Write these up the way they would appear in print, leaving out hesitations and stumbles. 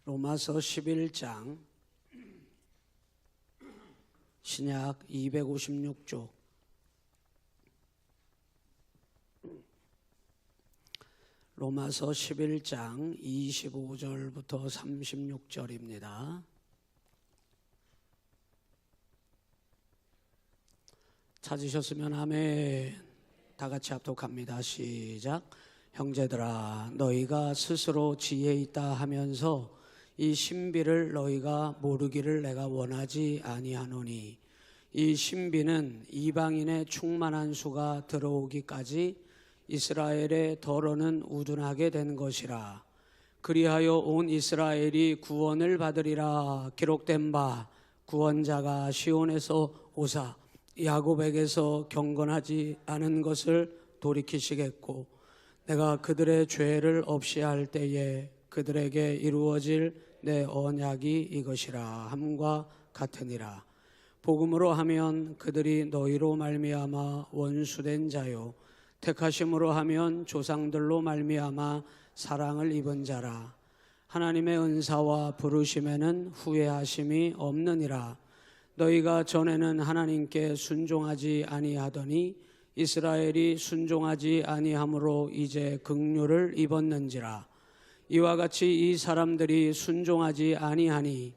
로마서 11장 신약 256쪽 로마서 11장 25절부터 36절입니다. 찾으셨으면 아멘. 다 같이 합독합니다. 시작. 형제들아, 너희가 스스로 지혜 있다 하면서 이 신비를 너희가 모르기를 내가 원하지 아니하노니, 이 신비는 이방인의 충만한 수가 들어오기까지 이스라엘의 더러는 우둔하게 된 것이라. 그리하여 온 이스라엘이 구원을 받으리라. 기록된 바 구원자가 시온에서 오사 야곱에게서 경건하지 않은 것을 돌이키시겠고, 내가 그들의 죄를 없이 할 때에 그들에게 이루어질 내 언약이 이것이라 함과 같으니라. 복음으로 하면 그들이 너희로 말미암아 원수된 자요, 택하심으로 하면 조상들로 말미암아 사랑을 입은 자라. 하나님의 은사와 부르심에는 후회하심이 없느니라. 너희가 전에는 하나님께 순종하지 아니하더니 이스라엘이 순종하지 아니함으로 이제 긍휼을 입었는지라. 이와 같이 이 사람들이 순종하지 아니하니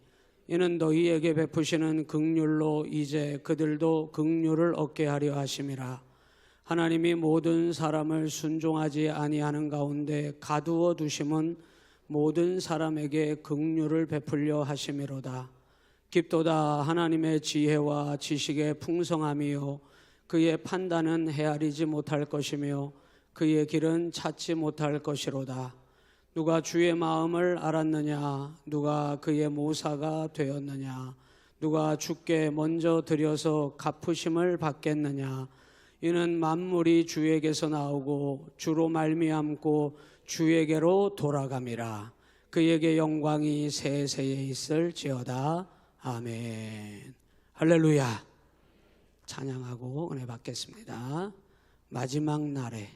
이는 너희에게 베푸시는 긍휼로 이제 그들도 긍휼을 얻게 하려 하심이라. 하나님이 모든 사람을 순종하지 아니하는 가운데 가두어 두심은 모든 사람에게 긍휼을 베풀려 하심이로다. 깊도다 하나님의 지혜와 지식의 풍성함이요, 그의 판단은 헤아리지 못할 것이며 그의 길은 찾지 못할 것이로다. 누가 주의 마음을 알았느냐? 누가 그의 모사가 되었느냐? 누가 주께 먼저 드려서 갚으심을 받겠느냐? 이는 만물이 주에게서 나오고 주로 말미암고 주에게로 돌아감이라. 그에게 영광이 세세에 있을지어다. 아멘. 할렐루야. 찬양하고 은혜 받겠습니다. 마지막 날에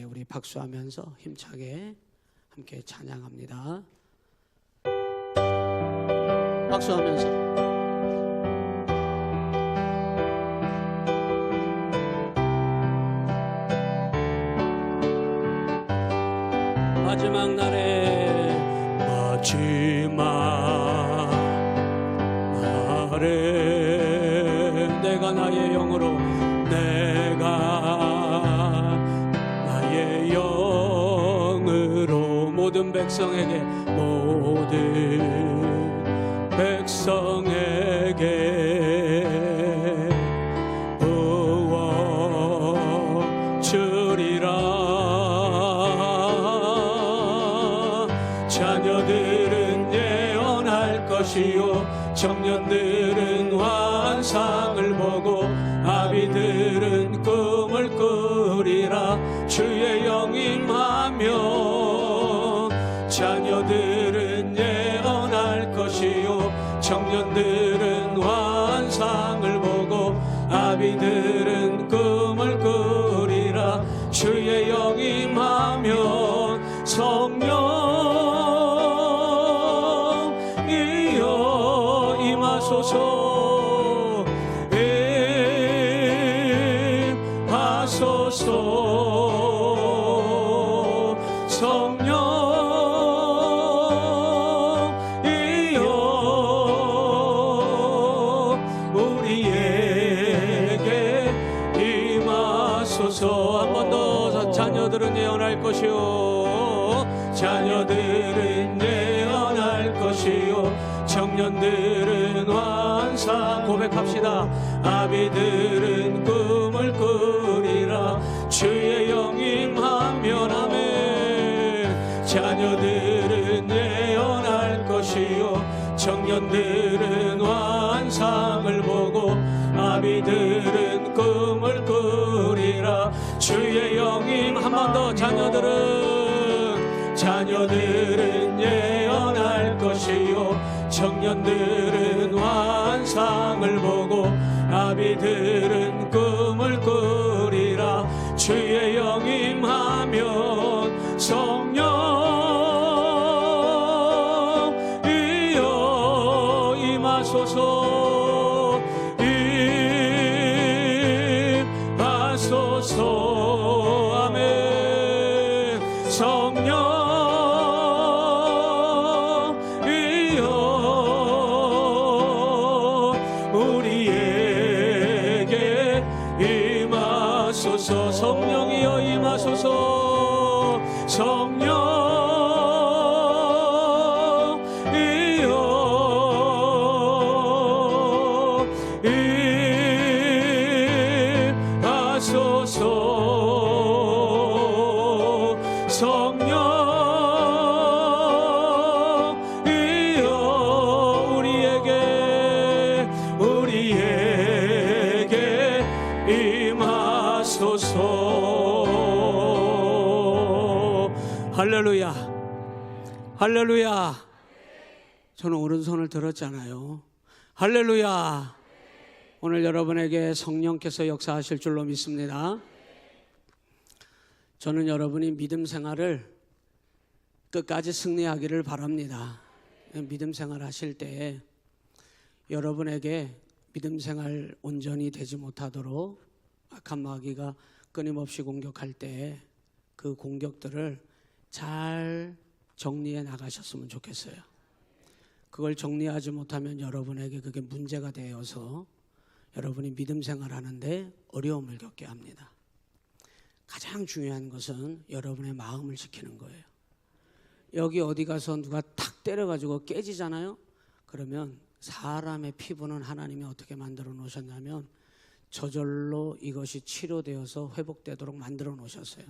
우리 박수하면서 힘차게 함께 찬양합니다. 박수하면서 마지막 날에 내가 나의 영으로 모든 백성에게 부어 주리라. 자녀들은 예언할 것이요, 청년들은 환상을 보고 아비들은 꿈을 꾸리라. 주의 영이 임하며 자녀들은 예언할 것이요, 청년들은 환상을 보고 아비들은 꿈을 꾸리라. 주의 영이 임하면 성령이여 임하소서, 임하소서. 성령이여 우리에게 임하소서. 한 번 더. 자녀들은 예언할 것이요, 자녀들은 예언할 것이요, 청년들은 환상 고백합시다. 아비들은 꿈을 꾸리라. 주의 영이 임하면 아멘. 자녀들은 예언할 것이요, 청년들은 환상을 보고 아비들은 꿈을 꾸리라. 주의 영임. 한 번 더. 자녀들은 예언할 것이요, 청년들은 환상을 보고 아비들은 꿈을 꾸리라. 주의 영임 하면 성령 임하소서. 성령이여 임하소서. 성령이여 임하소서. 성령이여 우리에게 임하소서. 할렐루야, 할렐루야. 저는 오른손을 들었잖아요. 할렐루야. 오늘 여러분에게 성령께서 역사하실 줄로 믿습니다. 저는 여러분이 믿음 생활을 끝까지 승리하기를 바랍니다. 믿음 생활 하실 때 여러분에게 믿음 생활 온전히 되지 못하도록 악한 마귀가 끊임없이 공격할 때 그 공격들을 잘 정리해 나가셨으면 좋겠어요. 그걸 정리하지 못하면 여러분에게 그게 문제가 되어서 여러분이 믿음 생활하는데 어려움을 겪게 합니다. 가장 중요한 것은 여러분의 마음을 지키는 거예요. 여기 어디 가서 누가 탁 때려가지고 깨지잖아요. 그러면 사람의 피부는 하나님이 어떻게 만들어 놓으셨냐면 저절로 이것이 치료되어서 회복되도록 만들어 놓으셨어요.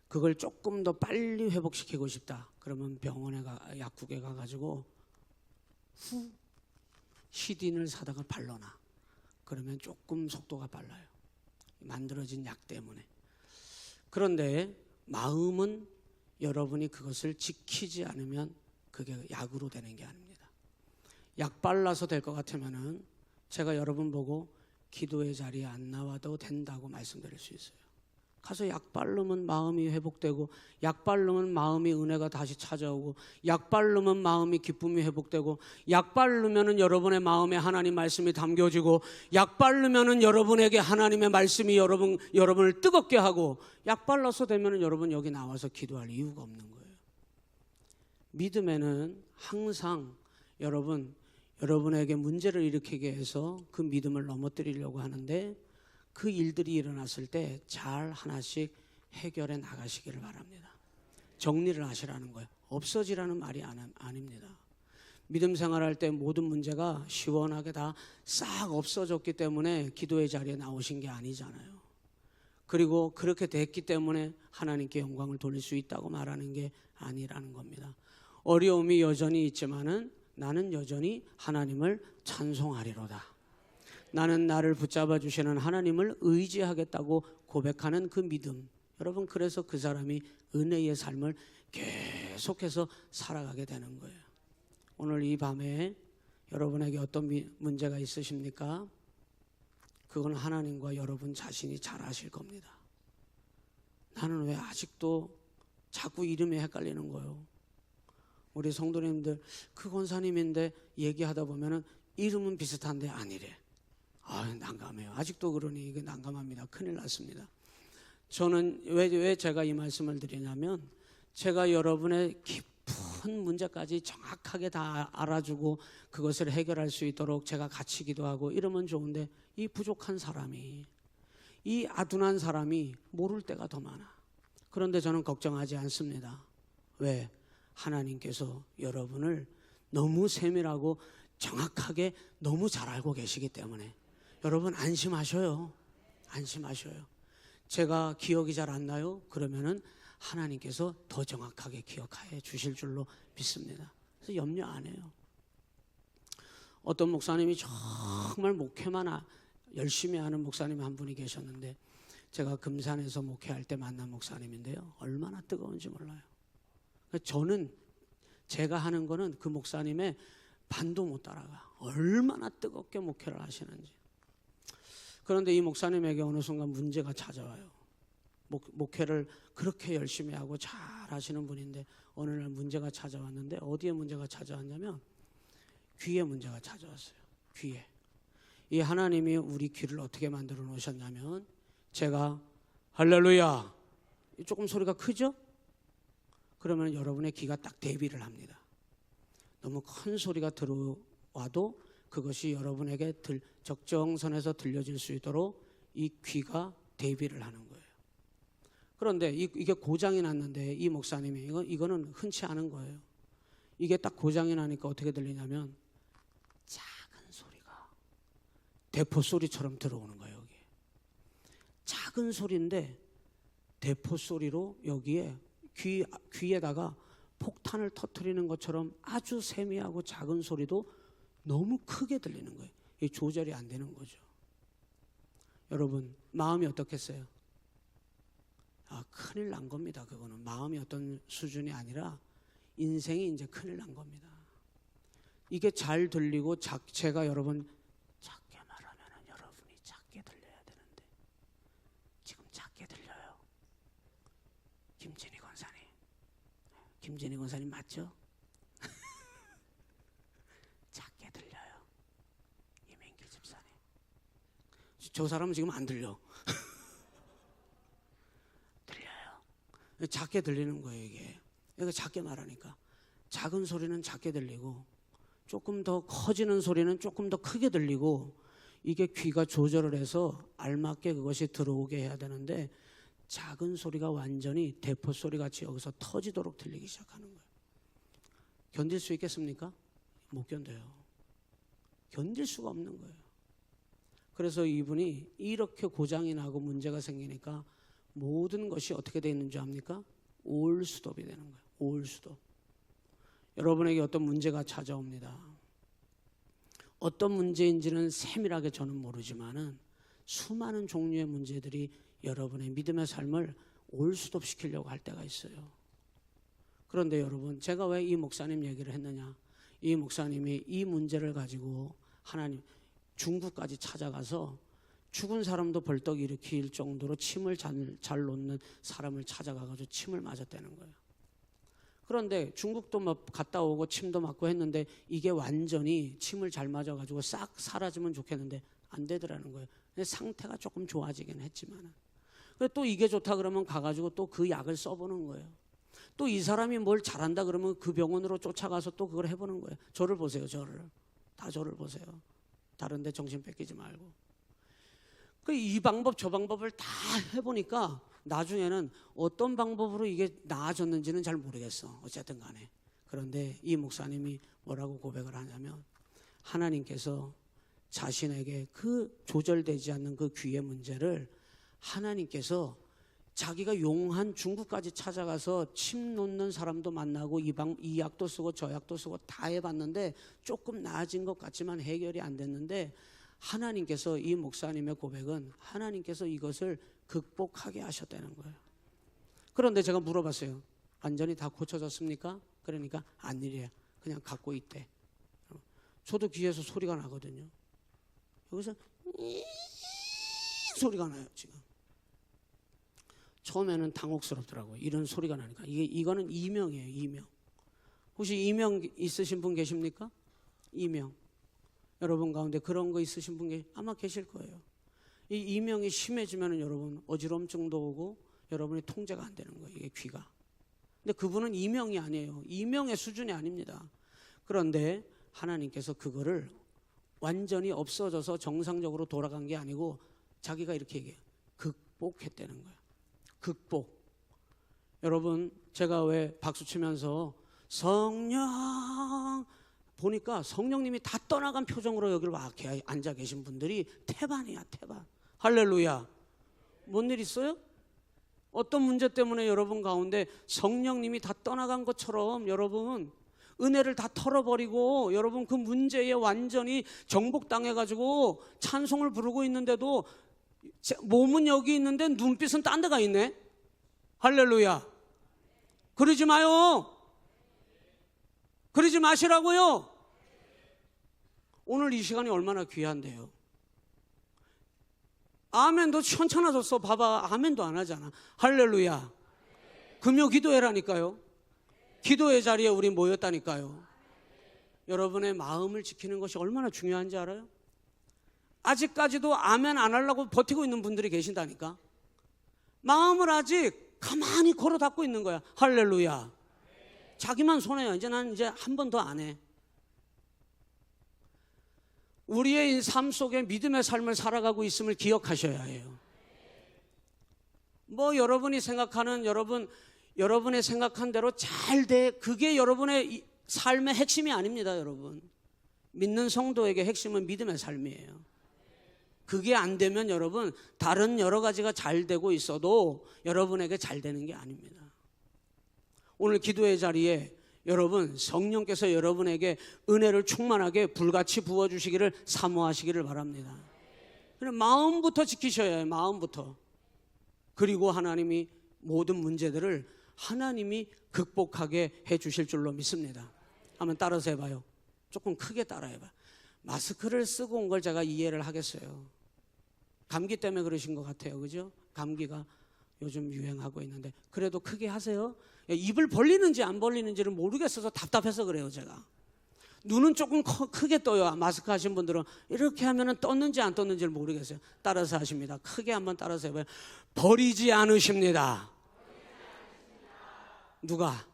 그걸 조금 더 빨리 회복시키고 싶다. 그러면 병원에 약국에 가가지고 시딘을 사다가 발라놔. 그러면 조금 속도가 빨라요. 만들어진 약 때문에. 그런데 마음은 여러분이 그것을 지키지 않으면 그게 약으로 되는 게 아닙니다. 약 발라서 될 것 같으면은 제가 여러분 보고 기도의 자리에 안 나와도 된다고 말씀드릴 수 있어요. 가서 약 바르면 마음이 회복되고, 약 바르면 마음이 은혜가 다시 찾아오고, 약 바르면 마음이 기쁨이 회복되고, 약 바르면은 여러분의 마음에 하나님 말씀이 담겨지고, 약 바르면은 여러분에게 하나님의 말씀이 여러분을 뜨겁게 하고, 약 발라서 되면은 여러분 여기 나와서 기도할 이유가 없는 거예요. 믿음에는 항상 여러분에게 문제를 일으키게 해서 그 믿음을 넘어뜨리려고 하는데, 그 일들이 일어났을 때 잘 하나씩 해결해 나가시기를 바랍니다. 정리를 하시라는 거예요. 없어지라는 말이 아닙니다. 믿음 생활할 때 모든 문제가 시원하게 다 싹 없어졌기 때문에 기도의 자리에 나오신 게 아니잖아요. 그리고 그렇게 됐기 때문에 하나님께 영광을 돌릴 수 있다고 말하는 게 아니라는 겁니다. 어려움이 여전히 있지만은 나는 여전히 하나님을 찬송하리로다. 나는 나를 붙잡아 주시는 하나님을 의지하겠다고 고백하는 그 믿음. 여러분, 그래서 그 사람이 은혜의 삶을 계속해서 살아가게 되는 거예요. 오늘 이 밤에 여러분에게 어떤 문제가 있으십니까? 그건 하나님과 여러분 자신이 잘 아실 겁니다. 나는 왜 아직도 자꾸 이름이 헷갈리는 거예요? 우리 성도님들, 그 권사님인데 얘기하다 보면은 이름은 비슷한데 아니래. 난감해요. 아직도 그러니 이게 난감합니다. 큰일 났습니다. 저는 왜 제가 이 말씀을 드리냐면, 제가 여러분의 깊은 문제까지 정확하게 다 알아주고 그것을 해결할 수 있도록 제가 같이 기도하고 이러면 좋은데, 이 부족한 사람이, 이 아둔한 사람이 모를 때가 더 많아. 그런데 저는 걱정하지 않습니다. 왜? 하나님께서 여러분을 너무 세밀하고 정확하게 너무 잘 알고 계시기 때문에 여러분 안심하셔요. 안심하셔요. 제가 기억이 잘 안 나요? 그러면은 하나님께서 더 정확하게 기억해 주실 줄로 믿습니다. 그래서 염려 안 해요. 어떤 목사님이 정말 목회만 열심히 하는 목사님 한 분이 계셨는데, 제가 금산에서 목회할 때 만난 목사님인데요, 얼마나 뜨거운지 몰라요. 저는 제가 하는 거는 그 목사님의 반도 못 따라가. 얼마나 뜨겁게 목회를 하시는지. 그런데 이 목사님에게 어느 순간 문제가 찾아와요. 목회를 그렇게 열심히 하고 잘 하시는 분인데 어느 날 문제가 찾아왔는데, 어디에 문제가 찾아왔냐면 귀에 문제가 찾아왔어요. 귀에. 이 하나님이 우리 귀를 어떻게 만들어 놓으셨냐면, 제가 할렐루야, 조금 소리가 크죠? 그러면 여러분의 귀가 딱 대비를 합니다. 너무 큰 소리가 들어와도 그것이 여러분에게 적정선에서 들려질 수 있도록 이 귀가 대비를 하는 거예요. 그런데 이게 고장이 났는데 이 목사님이 이거는 흔치 않은 거예요. 이게 딱 고장이 나니까 어떻게 들리냐면 작은 소리가 대포 소리처럼 들어오는 거예요. 여기 작은 소리인데 대포 소리로 여기에 귀에다가 폭탄을 터뜨리는 것처럼 아주 세미하고 작은 소리도 너무 크게 들리는 거예요. 이게 조절이 안 되는 거죠. 여러분 마음이 어떻겠어요? 큰일 난 겁니다. 그거는 마음이 어떤 수준이 아니라 인생이 이제 큰일 난 겁니다. 이게 잘 들리고 제가 여러분 작게 말하면 여러분이 작게 들려야 되는데 지금 작게 들려요. 김진희 권사님 맞죠? 작게 들려요. 이민기 집사님. 저 사람은 지금 안 들려. 들려요. 작게 들리는 거예요. 이게 작게 말하니까 작은 소리는 작게 들리고 조금 더 커지는 소리는 조금 더 크게 들리고 이게 귀가 조절을 해서 알맞게 그것이 들어오게 해야 되는데 작은 소리가 완전히 대포 소리같이 여기서 터지도록 들리기 시작하는 거예요. 견딜 수 있겠습니까? 못 견뎌요. 견딜 수가 없는 거예요. 그래서 이분이 이렇게 고장이 나고 문제가 생기니까 모든 것이 어떻게 되어 있는 줄 압니까? 올스톱이 되는 거예요. 올스톱. 여러분에게 어떤 문제가 찾아옵니다. 어떤 문제인지는 세밀하게 저는 모르지만은 수많은 종류의 문제들이 여러분의 믿음의 삶을 올스톱 시키려고 할 때가 있어요. 그런데 여러분 제가 왜 이 목사님 얘기를 했느냐? 이 목사님이 이 문제를 가지고 하나님 중국까지 찾아가서 죽은 사람도 벌떡 일으킬 정도로 침을 잘 놓는 사람을 찾아가가지고 침을 맞았다는 거예요. 그런데 중국도 뭐 갔다 오고 침도 맞고 했는데 이게 완전히 침을 잘 맞아가지고 싹 사라지면 좋겠는데 안 되더라는 거예요. 상태가 조금 좋아지긴 했지만 또 이게 좋다 그러면 가가지고 또 그 약을 써보는 거예요. 또 이 사람이 뭘 잘한다 그러면 그 병원으로 쫓아가서 또 그걸 해보는 거예요. 저를 보세요. 저를 보세요. 다른 데 정신 뺏기지 말고. 이 방법 저 방법을 다 해보니까 나중에는 어떤 방법으로 이게 나아졌는지는 잘 모르겠어. 어쨌든 간에. 그런데 이 목사님이 뭐라고 고백을 하냐면 하나님께서 자신에게 그 조절되지 않는 그 귀의 문제를 하나님께서 자기가 용한 중국까지 찾아가서 침 놓는 사람도 만나고 이 약도 쓰고 저 약도 쓰고 다 해봤는데 조금 나아진 것 같지만 해결이 안 됐는데 하나님께서 이 목사님의 고백은 하나님께서 이것을 극복하게 하셨다는 거예요. 그런데 제가 물어봤어요. 완전히 다 고쳐졌습니까? 그러니까 아니래요. 그냥 갖고 있대. 저도 귀에서 소리가 나거든요. 여기서 소리가 나요 지금. 처음에는 당혹스럽더라고요. 이런 소리가 나니까. 이거는 이명이에요. 이명. 혹시 이명 있으신 분 계십니까? 이명. 여러분 가운데 그런 거 있으신 분 아마 계실 거예요. 이 이명이 심해지면 여러분 어지럼증도 오고 여러분이 통제가 안 되는 거예요. 이게 귀가. 근데 그분은 이명이 아니에요. 이명의 수준이 아닙니다. 그런데 하나님께서 그거를 완전히 없어져서 정상적으로 돌아간 게 아니고 자기가 이렇게 얘기해요. 극복했다는 거예요. 극복. 여러분 제가 왜 박수 치면서 성령 보니까 성령님이 다 떠나간 표정으로 여기를 와 앉아 계신 분들이 태반이야. 태반. 할렐루야. 뭔 일 있어요? 어떤 문제 때문에 여러분 가운데 성령님이 다 떠나간 것처럼 여러분 은혜를 다 털어버리고 여러분 그 문제에 완전히 정복당해가지고 찬송을 부르고 있는데도 몸은 여기 있는데 눈빛은 딴 데가 있네. 할렐루야. 그러지 마요. 그러지 마시라고요. 오늘 이 시간이 얼마나 귀한데요. 아멘도 천천해졌어. 봐봐. 아멘도 안 하잖아. 할렐루야. 금요 기도회라니까요. 기도의 자리에 우리 모였다니까요. 여러분의 마음을 지키는 것이 얼마나 중요한지 알아요? 아직까지도 아멘 안 하려고 버티고 있는 분들이 계신다니까. 마음을 아직 가만히 걸어 닫고 있는 거야. 할렐루야. 자기만 손해요. 이제 난 이제 한 번 더 안 해. 우리의 삶 속에 믿음의 삶을 살아가고 있음을 기억하셔야 해요. 뭐 여러분이 생각하는 여러분의 생각한 대로 잘 돼, 그게 여러분의 삶의 핵심이 아닙니다. 여러분, 믿는 성도에게 핵심은 믿음의 삶이에요. 그게 안 되면 여러분, 다른 여러 가지가 잘 되고 있어도 여러분에게 잘 되는 게 아닙니다. 오늘 기도의 자리에 여러분, 성령께서 여러분에게 은혜를 충만하게 불같이 부어주시기를 사모하시기를 바랍니다. 마음부터 지키셔야 해요. 마음부터. 그리고 하나님이 모든 문제들을 하나님이 극복하게 해 주실 줄로 믿습니다. 한번 따라서 해봐요. 조금 크게 따라해봐요. 마스크를 쓰고 온 걸 제가 이해를 하겠어요. 감기 때문에 그러신 것 같아요. 그죠? 감기가 요즘 유행하고 있는데 그래도 크게 하세요. 입을 벌리는지 안 벌리는지를 모르겠어서 답답해서 그래요. 제가 눈은 조금 크게 떠요. 마스크 하신 분들은 이렇게 하면 떴는지 안 떴는지를 모르겠어요. 따라서 하십니다. 크게 한번 따라서 해봐요. 버리지 않으십니다. 누가?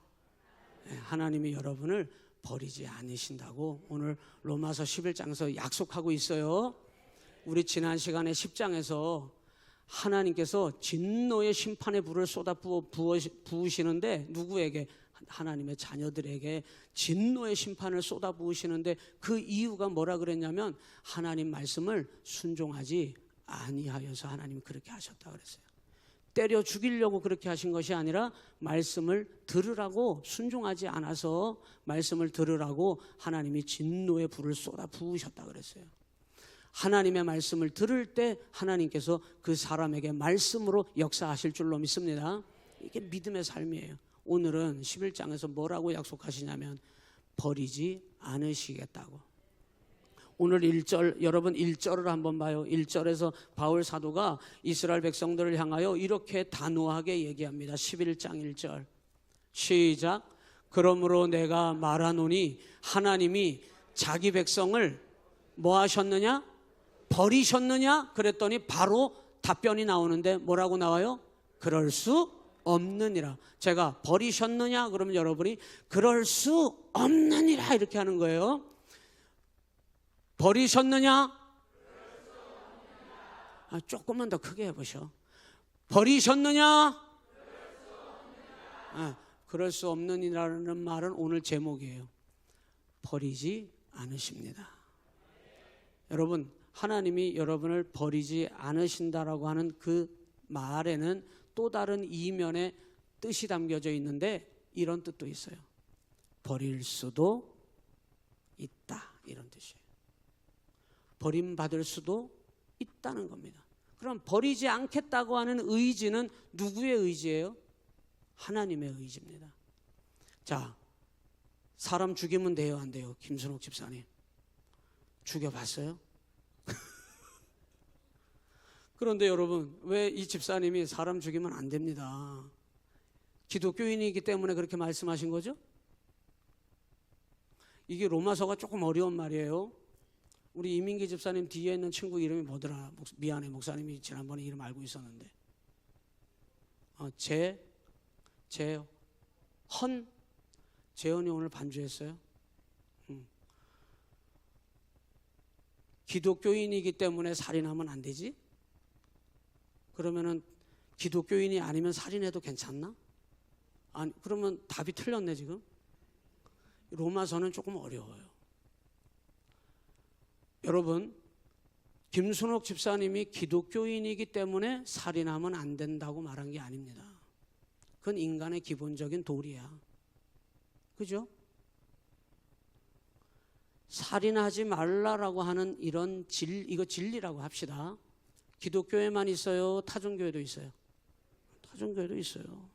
하나님이 여러분을 버리지 않으신다고 오늘 로마서 11장에서 약속하고 있어요. 우리 지난 시간에 10장에서 하나님께서 진노의 심판의 불을 쏟아 부으시는데 누구에게? 하나님의 자녀들에게 진노의 심판을 쏟아 부으시는데 그 이유가 뭐라 그랬냐면 하나님 말씀을 순종하지 아니하여서 하나님이 그렇게 하셨다 그랬어요. 때려 죽이려고 그렇게 하신 것이 아니라 말씀을 들으라고, 순종하지 않아서 말씀을 들으라고 하나님이 진노의 불을 쏟아 부으셨다 그랬어요. 하나님의 말씀을 들을 때 하나님께서 그 사람에게 말씀으로 역사하실 줄로 믿습니다. 이게 믿음의 삶이에요. 오늘은 11장에서 뭐라고 약속하시냐면 버리지 않으시겠다고. 오늘 1절, 여러분 1절을 한번 봐요. 1절에서 바울 사도가 이스라엘 백성들을 향하여 이렇게 단호하게 얘기합니다. 11장 1절 시작. 그러므로 내가 말하노니 하나님이 자기 백성을 뭐 하셨느냐? 버리셨느냐? 그랬더니 바로 답변이 나오는데 뭐라고 나와요? 그럴 수 없느니라. 제가 버리셨느냐? 그러면 여러분이 그럴 수 없느니라 이렇게 하는 거예요. 버리셨느냐? 조금만 더 크게 해보셔. 버리셨느냐? 그럴 수 없느니라는 말은 오늘 제목이에요. 버리지 않으십니다. 여러분, 하나님이 여러분을 버리지 않으신다라고 하는 그 말에는 또 다른 이면의 뜻이 담겨져 있는데 이런 뜻도 있어요. 버릴 수도 있다, 이런 뜻이에요. 버림받을 수도 있다는 겁니다. 그럼 버리지 않겠다고 하는 의지는 누구의 의지예요? 하나님의 의지입니다. 자, 사람 죽이면 돼요, 안 돼요? 김순옥 집사님 죽여봤어요? 그런데 여러분, 왜 이 집사님이 사람 죽이면 안 됩니다, 기독교인이기 때문에 그렇게 말씀하신 거죠? 이게 로마서가 조금 어려운 말이에요. 우리 이민기 집사님 뒤에 있는 친구 이름이 뭐더라? 미안해, 목사님이 지난번에 이름 알고 있었는데 재현이 오늘 반주했어요. 기독교인이기 때문에 살인하면 안 되지? 그러면은 기독교인이 아니면 살인해도 괜찮나? 아니, 그러면 답이 틀렸네 지금. 로마서는 조금 어려워요. 여러분, 김순옥 집사님이 기독교인이기 때문에 살인하면 안 된다고 말한 게 아닙니다. 그건 인간의 기본적인 도리야. 그죠? 살인하지 말라라고 하는 이런 이거 진리라고 합시다. 기독교에만 있어요? 타종교에도 있어요? 타종교에도 있어요.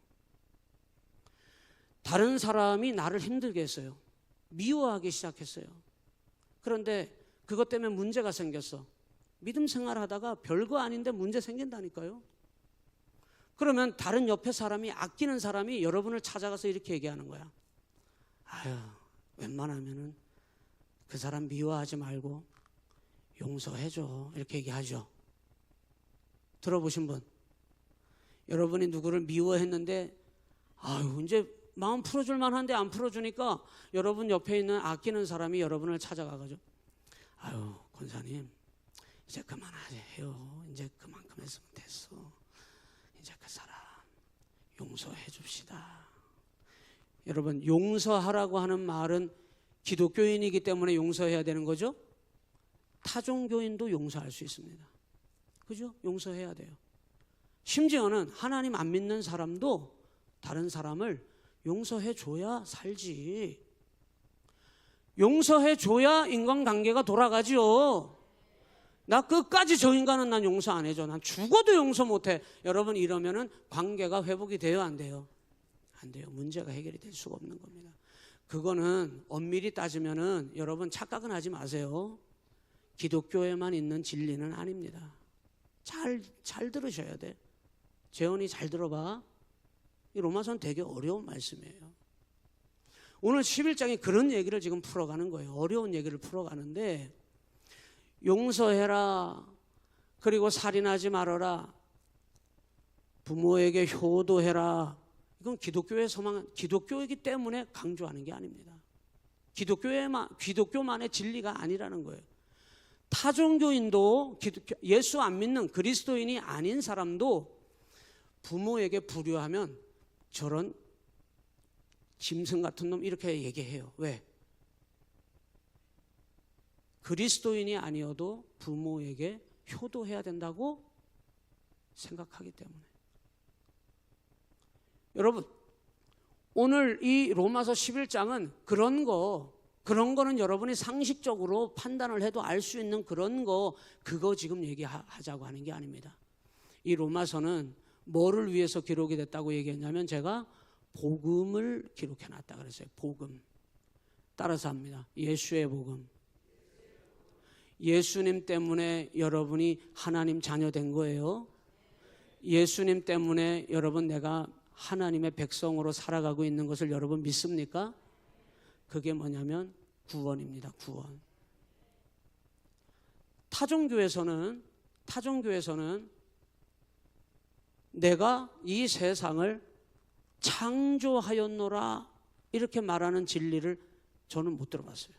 다른 사람이 나를 힘들게 했어요. 미워하기 시작했어요. 그런데 그것 때문에 문제가 생겼어. 믿음 생활하다가 별거 아닌데 문제 생긴다니까요. 그러면 다른 옆에 사람이, 아끼는 사람이 여러분을 찾아가서 이렇게 얘기하는 거야. 아유, 웬만하면은 그 사람 미워하지 말고 용서해줘, 이렇게 얘기하죠. 들어보신 분? 여러분이 누구를 미워했는데 아유, 이제 마음 풀어줄 만한데 안 풀어주니까 여러분 옆에 있는 아끼는 사람이 여러분을 찾아가가지고 아유, 권사님 이제 그만하세요. 이제 그만큼 했으면 됐어. 이제 그 사람 용서해 줍시다. 여러분, 용서하라고 하는 말은 기독교인이기 때문에 용서해야 되는 거죠? 타종교인도 용서할 수 있습니다. 그죠? 용서해야 돼요. 심지어는 하나님 안 믿는 사람도 다른 사람을 용서해 줘야 살지. 용서해 줘야 인간관계가 돌아가지요. 나 끝까지 저 인간은 난 용서 안 해줘. 난 죽어도 용서 못해. 여러분, 이러면은 관계가 회복이 돼요, 안 돼요? 안 돼요. 문제가 해결이 될 수가 없는 겁니다. 그거는 엄밀히 따지면은 여러분 착각은 하지 마세요. 기독교에만 있는 진리는 아닙니다. 잘 들으셔야 돼. 재원이 잘 들어봐. 이 로마서는 되게 어려운 말씀이에요. 오늘 11장이 그런 얘기를 지금 풀어가는 거예요. 어려운 얘기를 풀어가는데, 용서해라, 그리고 살인하지 말아라, 부모에게 효도해라. 이건 기독교이기 때문에 강조하는 게 아닙니다. 기독교만의 진리가 아니라는 거예요. 타종교인도 예수 안 믿는 그리스도인이 아닌 사람도 부모에게 불효하면 저런 짐승 같은 놈 이렇게 얘기해요. 왜? 그리스도인이 아니어도 부모에게 효도해야 된다고 생각하기 때문에. 여러분, 오늘 이 로마서 11장은 그런 거는 여러분이 상식적으로 판단을 해도 알 수 있는 그거 지금 얘기하자고 하는 게 아닙니다. 이 로마서는 뭐를 위해서 기록이 됐다고 얘기했냐면, 제가 복음을 기록해 놨다 그랬어요. 복음. 따라서 합니다. 예수의 복음. 예수님 때문에 여러분이 하나님 자녀 된 거예요. 예수님 때문에 여러분, 내가 하나님의 백성으로 살아가고 있는 것을 여러분 믿습니까? 그게 뭐냐면 구원입니다. 구원. 타종교에서는 내가 이 세상을 창조하였노라 이렇게 말하는 진리를 저는 못 들어봤어요.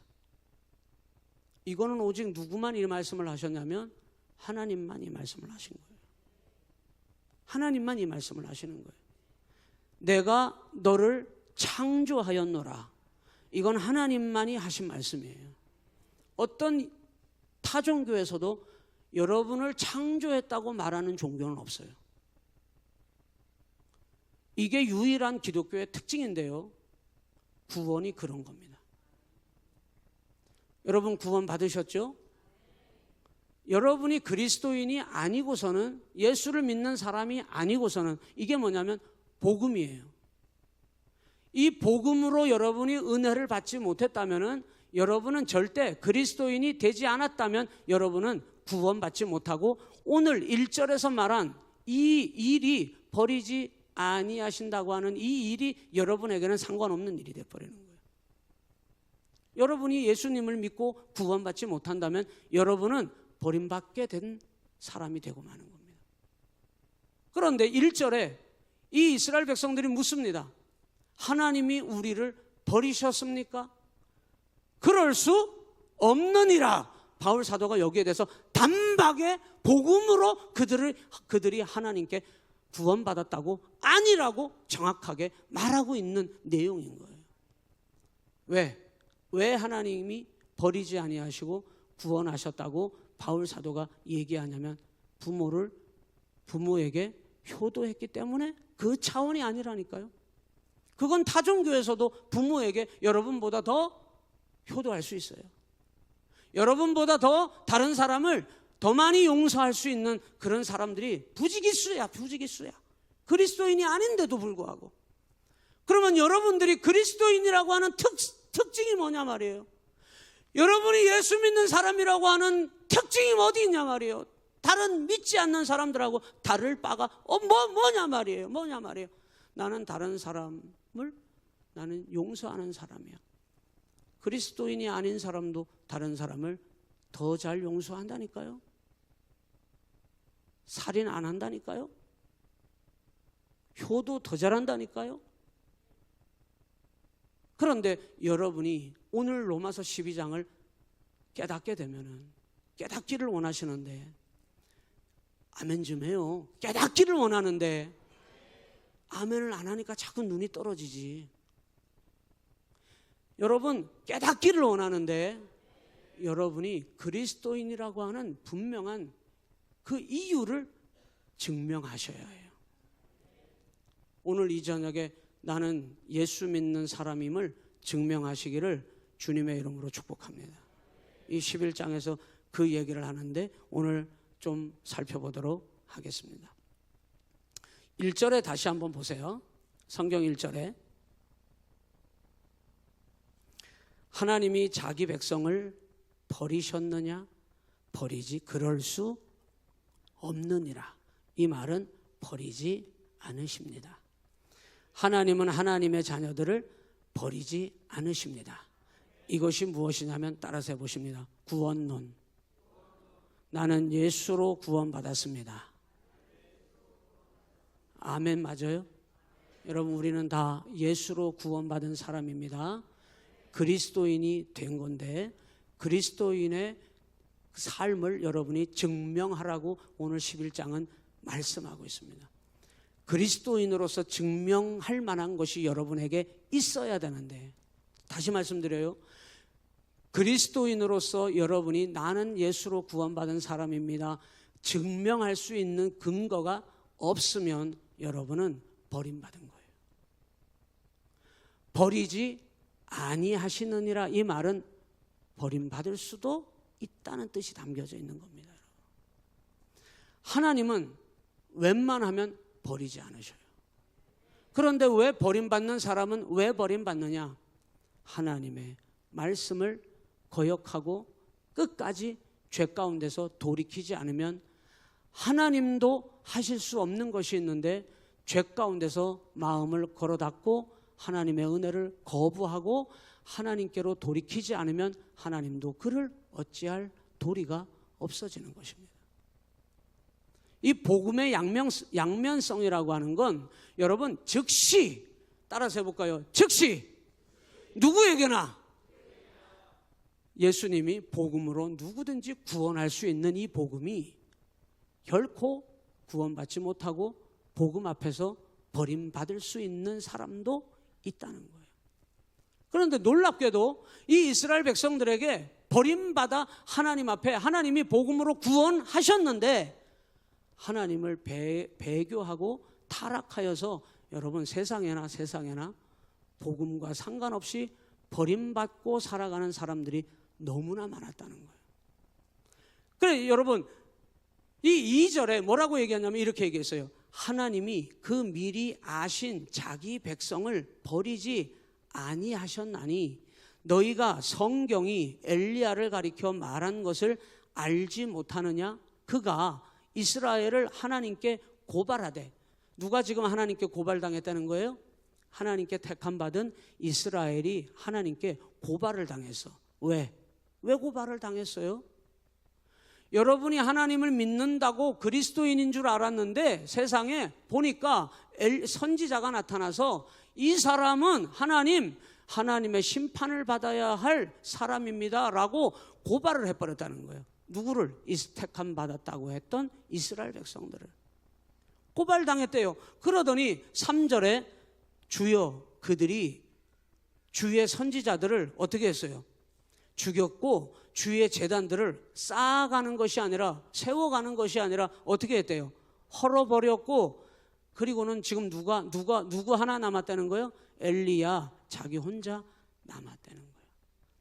이거는 오직 누구만 이 말씀을 하셨냐면 하나님만 이 말씀을 하신 거예요. 하나님만 이 말씀을 하시는 거예요. 내가 너를 창조하였노라. 이건 하나님만이 하신 말씀이에요. 어떤 타종교에서도 여러분을 창조했다고 말하는 종교는 없어요. 이게 유일한 기독교의 특징인데요. 구원이 그런 겁니다. 여러분 구원 받으셨죠? 여러분이 그리스도인이 아니고서는, 예수를 믿는 사람이 아니고서는 이게 뭐냐면 복음이에요. 이 복음으로 여러분이 은혜를 받지 못했다면, 여러분은 절대 그리스도인이 되지 않았다면 여러분은 구원받지 못하고, 오늘 1절에서 말한 이 일이 버리지 아니하신다고 하는 이 일이 여러분에게는 상관없는 일이 되어버리는 거예요. 여러분이 예수님을 믿고 구원받지 못한다면 여러분은 버림받게 된 사람이 되고 마는 겁니다. 그런데 1절에 이 이스라엘 백성들이 묻습니다. 하나님이 우리를 버리셨습니까? 그럴 수 없느니라. 바울 사도가 여기에 대해서 단박에 복음으로 그들이 하나님께 구원받았다고, 아니라고 정확하게 말하고 있는 내용인 거예요. 왜 하나님이 버리지 아니하시고 구원하셨다고 바울 사도가 얘기하냐면, 부모에게 효도했기 때문에 그 차원이 아니라니까요. 그건 타종교에서도 부모에게 여러분보다 더 효도할 수 있어요. 여러분보다 더 다른 사람을 더 많이 용서할 수 있는 그런 사람들이 부지기수야. 그리스도인이 아닌데도 불구하고. 그러면 여러분들이 그리스도인이라고 하는 특징이 뭐냐 말이에요. 여러분이 예수 믿는 사람이라고 하는 특징이 어디 있냐 말이에요. 다른 믿지 않는 사람들하고 다를 바가 뭐냐 말이에요. 나는 다른 사람을 용서하는 사람이야. 그리스도인이 아닌 사람도 다른 사람을 더 잘 용서한다니까요. 살인 안 한다니까요. 효도 더 잘한다니까요. 그런데 여러분이 오늘 로마서 12장을 깨닫게 되면은, 깨닫기를 원하시는데, 아멘 좀 해요. 깨닫기를 원하는데 아멘을 안 하니까 자꾸 눈이 떨어지지. 여러분 깨닫기를 원하는데 여러분이 그리스도인이라고 하는 분명한 그 이유를 증명하셔야 해요. 오늘 이 저녁에 나는 예수 믿는 사람임을 증명하시기를 주님의 이름으로 축복합니다. 이 11장에서 그 얘기를 하는데 오늘 좀 살펴보도록 하겠습니다. 1절에 다시 한번 보세요. 성경 1절에 하나님이 자기 백성을 버리셨느냐? 버리지 그럴 수 없느니라. 이 말은 버리지 않으십니다. 하나님은 하나님의 자녀들을 버리지 않으십니다. 이것이 무엇이냐면 따라서 해보십니다. 구원론. 나는 예수로 구원받았습니다. 아멘 맞아요? 여러분 우리는 다 예수로 구원받은 사람입니다. 그리스도인이 된 건데 그리스도인의 삶을 여러분이 증명하라고 오늘 11장은 말씀하고 있습니다. 그리스도인으로서 증명할 만한 것이 여러분에게 있어야 되는데 다시 말씀드려요. 그리스도인으로서 여러분이 나는 예수로 구원받은 사람입니다. 증명할 수 있는 근거가 없으면 여러분은 버림받은 거예요. 버리지 아니하시느니라. 이 말은 버림받을 수도 있다는 뜻이 담겨져 있는 겁니다. 하나님은 웬만하면 버리지 않으셔요. 그런데 왜 버림받는 사람은 왜 버림받느냐? 하나님의 말씀을 거역하고 끝까지 죄 가운데서 돌이키지 않으면 하나님도 하실 수 없는 것이 있는데 죄 가운데서 마음을 걸어 닫고 하나님의 은혜를 거부하고 하나님께로 돌이키지 않으면 하나님도 그를 어찌할 도리가 없어지는 것입니다. 이 복음의 양면성이라고 하는 건 여러분 즉시 따라서 해볼까요? 즉시 누구에게나 예수님이 복음으로 누구든지 구원할 수 있는 이 복음이 결코 구원받지 못하고 복음 앞에서 버림받을 수 있는 사람도 있다는 거예요. 그런데 놀랍게도 이 이스라엘 백성들에게 버림받아 하나님 앞에 하나님이 복음으로 구원하셨는데 하나님을 배교하고 타락하여서 여러분 세상에나 복음과 상관없이 버림받고 살아가는 사람들이 너무나 많았다는 거예요. 그래 여러분 이 2절에 뭐라고 얘기하냐면 이렇게 얘기했어요. 하나님이 그 미리 아신 자기 백성을 버리지 아니하셨나니 너희가 성경이 엘리야를 가리켜 말한 것을 알지 못하느냐? 그가 이스라엘을 하나님께 고발하되 누가 지금 하나님께 고발당했다는 거예요? 하나님께 택함받은 이스라엘이 하나님께 고발을 당했어. 왜 고발을 당했어요? 여러분이 하나님을 믿는다고 그리스도인인 줄 알았는데 세상에 보니까 선지자가 나타나서 이 사람은 하나님의 심판을 받아야 할 사람입니다 라고 고발을 해버렸다는 거예요. 누구를? 택함 받았다고 했던 이스라엘 백성들을 고발당했대요. 그러더니 3절에 주여 그들이 주의 선지자들을 어떻게 했어요? 죽였고 주의 제단들을 쌓아가는 것이 아니라 세워가는 것이 아니라 어떻게 했대요? 헐어버렸고 그리고는 지금 누구 하나 남았다는 거예요? 엘리야 자기 혼자 남았다는 거예요.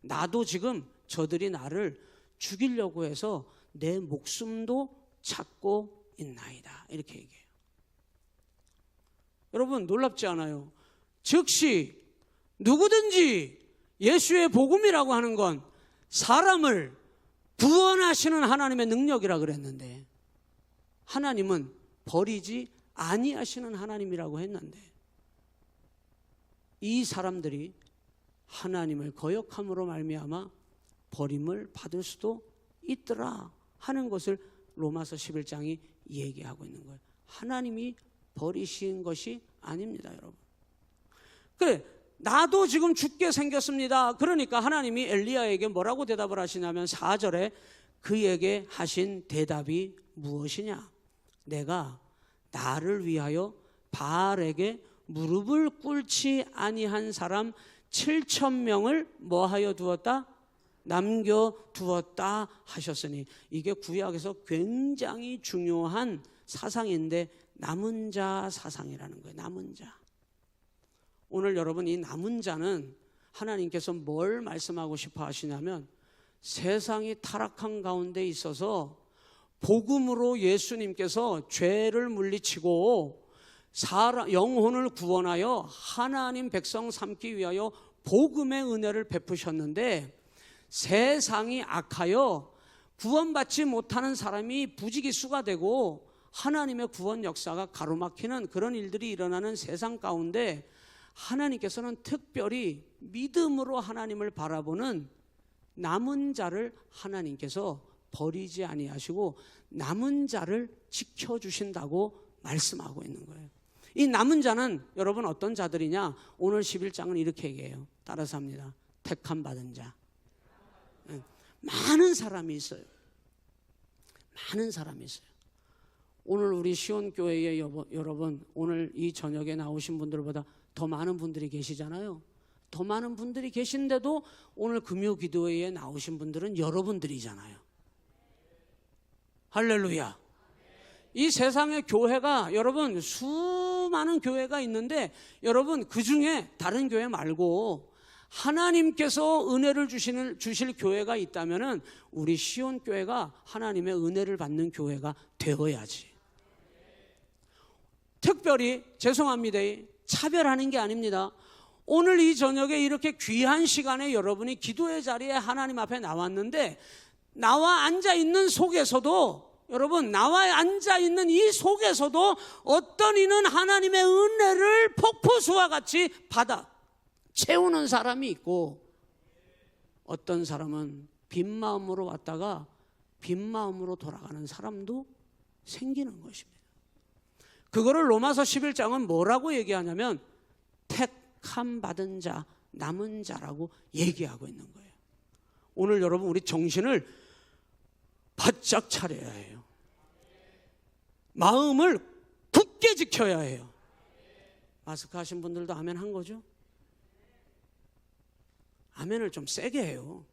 나도 지금 저들이 나를 죽이려고 해서 내 목숨도 찾고 있나이다 이렇게 얘기해요. 여러분 놀랍지 않아요? 즉시 누구든지 예수의 복음이라고 하는 건 사람을 구원하시는 하나님의 능력이라 그랬는데 하나님은 버리지 아니하시는 하나님이라고 했는데 이 사람들이 하나님을 거역함으로 말미암아 버림을 받을 수도 있더라 하는 것을 로마서 11장이 얘기하고 있는 거예요. 하나님이 버리신 것이 아닙니다, 여러분. 그래, 나도 지금 죽게 생겼습니다. 그러니까 하나님이 엘리야에게 뭐라고 대답을 하시냐면 4절에 그에게 하신 대답이 무엇이냐? 내가 나를 위하여 바알에게 무릎을 꿇지 아니한 사람 7,000명을 뭐하여 두었다? 남겨두었다 하셨으니, 이게 구약에서 굉장히 중요한 사상인데 남은 자 사상이라는 거예요. 남은 자. 오늘 여러분, 이 남은 자는 하나님께서 뭘 말씀하고 싶어 하시냐면, 세상이 타락한 가운데 있어서 복음으로 예수님께서 죄를 물리치고 영혼을 구원하여 하나님 백성 삼기 위하여 복음의 은혜를 베푸셨는데, 세상이 악하여 구원받지 못하는 사람이 부지기수가 되고 하나님의 구원 역사가 가로막히는 그런 일들이 일어나는 세상 가운데, 하나님께서는 특별히 믿음으로 하나님을 바라보는 남은 자를 하나님께서 버리지 아니하시고 남은 자를 지켜주신다고 말씀하고 있는 거예요. 이 남은 자는 여러분 어떤 자들이냐? 오늘 11장은 이렇게 얘기해요. 따라서 합니다. 택함 받은 자. 많은 사람이 있어요. 많은 사람이 있어요. 오늘 우리 시온교회에 여러분, 오늘 이 저녁에 나오신 분들보다 더 많은 분들이 계시잖아요. 더 많은 분들이 계신데도 오늘 금요 기도회에 나오신 분들은 여러분들이잖아요. 할렐루야. 이 세상의 교회가 여러분 수많은 교회가 있는데, 여러분 그 중에 다른 교회 말고 하나님께서 은혜를 주실 교회가 있다면은 우리 시온 교회가 하나님의 은혜를 받는 교회가 되어야지. 특별히 죄송합니다. 차별하는 게 아닙니다. 오늘 이 저녁에 이렇게 귀한 시간에 여러분이 기도의 자리에 하나님 앞에 나왔는데, 나와 앉아있는 속에서도, 여러분 나와 앉아있는 이 속에서도 어떤 이는 하나님의 은혜를 폭포수와 같이 받아 채우는 사람이 있고, 어떤 사람은 빈 마음으로 왔다가 빈 마음으로 돌아가는 사람도 생기는 것입니다. 그거를 로마서 11장은 뭐라고 얘기하냐면 택함 받은 자, 남은 자라고 얘기하고 있는 거예요. 오늘 여러분 우리 정신을 바짝 차려야 해요. 마음을 굳게 지켜야 해요. 마스크 하신 분들도 아멘 한 거죠? 아멘을 좀 세게 해요.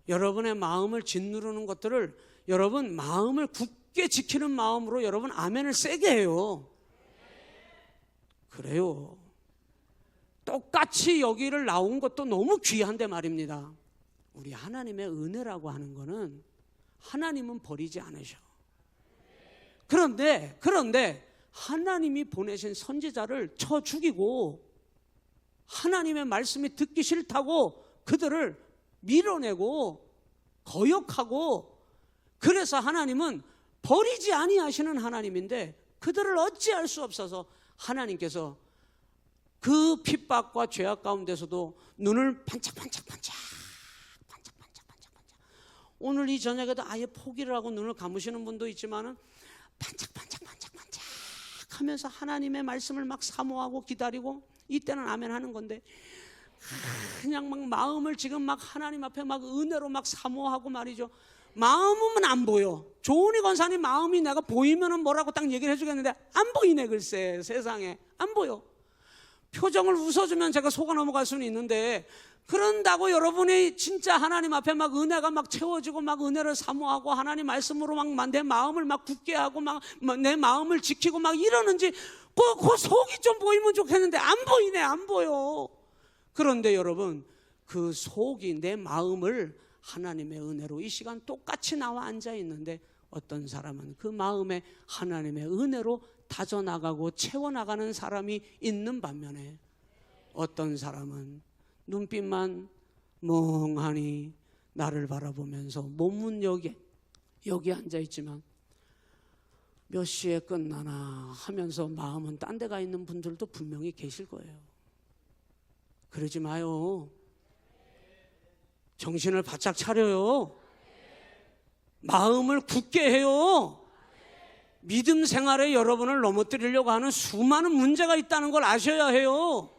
여러분의 마음을 짓누르는 것들을 여러분 마음을 굳게 지키는 마음으로 여러분 아멘을 세게 해요. 그래요. 똑같이 여기를 나온 것도 너무 귀한데 말입니다. 우리 하나님의 은혜라고 하는 거는 하나님은 버리지 않으셔. 그런데 하나님이 보내신 선지자를 쳐 죽이고 하나님의 말씀이 듣기 싫다고 그들을 밀어내고 거역하고, 그래서 하나님은 버리지 아니하시는 하나님인데 그들을 어찌할 수 없어서 하나님께서 그 핍박과 죄악 가운데서도 눈을 반짝반짝반짝 오늘 이 저녁에도 아예 포기를 하고 눈을 감으시는 분도 있지만은 반짝반짝 하면서 하나님의 말씀을 막 사모하고 기다리고, 이때는 아멘 하는 건데 그냥 막 마음을 지금 막 하나님 앞에 막 은혜로 막 사모하고 말이죠. 마음은 안 보여. 조은희 권사님 마음이 내가 보이면은 뭐라고 딱 얘기를 해주겠는데 안 보이네. 글쎄 세상에 안 보여. 표정을 웃어주면 제가 속아 넘어갈 수는 있는데, 그런다고 여러분이 진짜 하나님 앞에 막 은혜가 막 채워지고 막 은혜를 사모하고 하나님 말씀으로 막 내 마음을 막 굳게 하고 막 내 마음을 지키고 막 이러는지 그 속이 좀 보이면 좋겠는데 안 보이네. 안 보여. 그런데 여러분 그 속이, 내 마음을 하나님의 은혜로 이 시간 똑같이 나와 앉아 있는데, 어떤 사람은 그 마음에 하나님의 은혜로 다져나가고 채워나가는 사람이 있는 반면에, 어떤 사람은 눈빛만 멍하니 나를 바라보면서 몸은 여기 앉아 있지만 몇 시에 끝나나 하면서 마음은 딴 데 가 있는 분들도 분명히 계실 거예요. 그러지 마요. 정신을 바짝 차려요. 마음을 굳게 해요. 믿음 생활에 여러분을 넘어뜨리려고 하는 수많은 문제가 있다는 걸 아셔야 해요.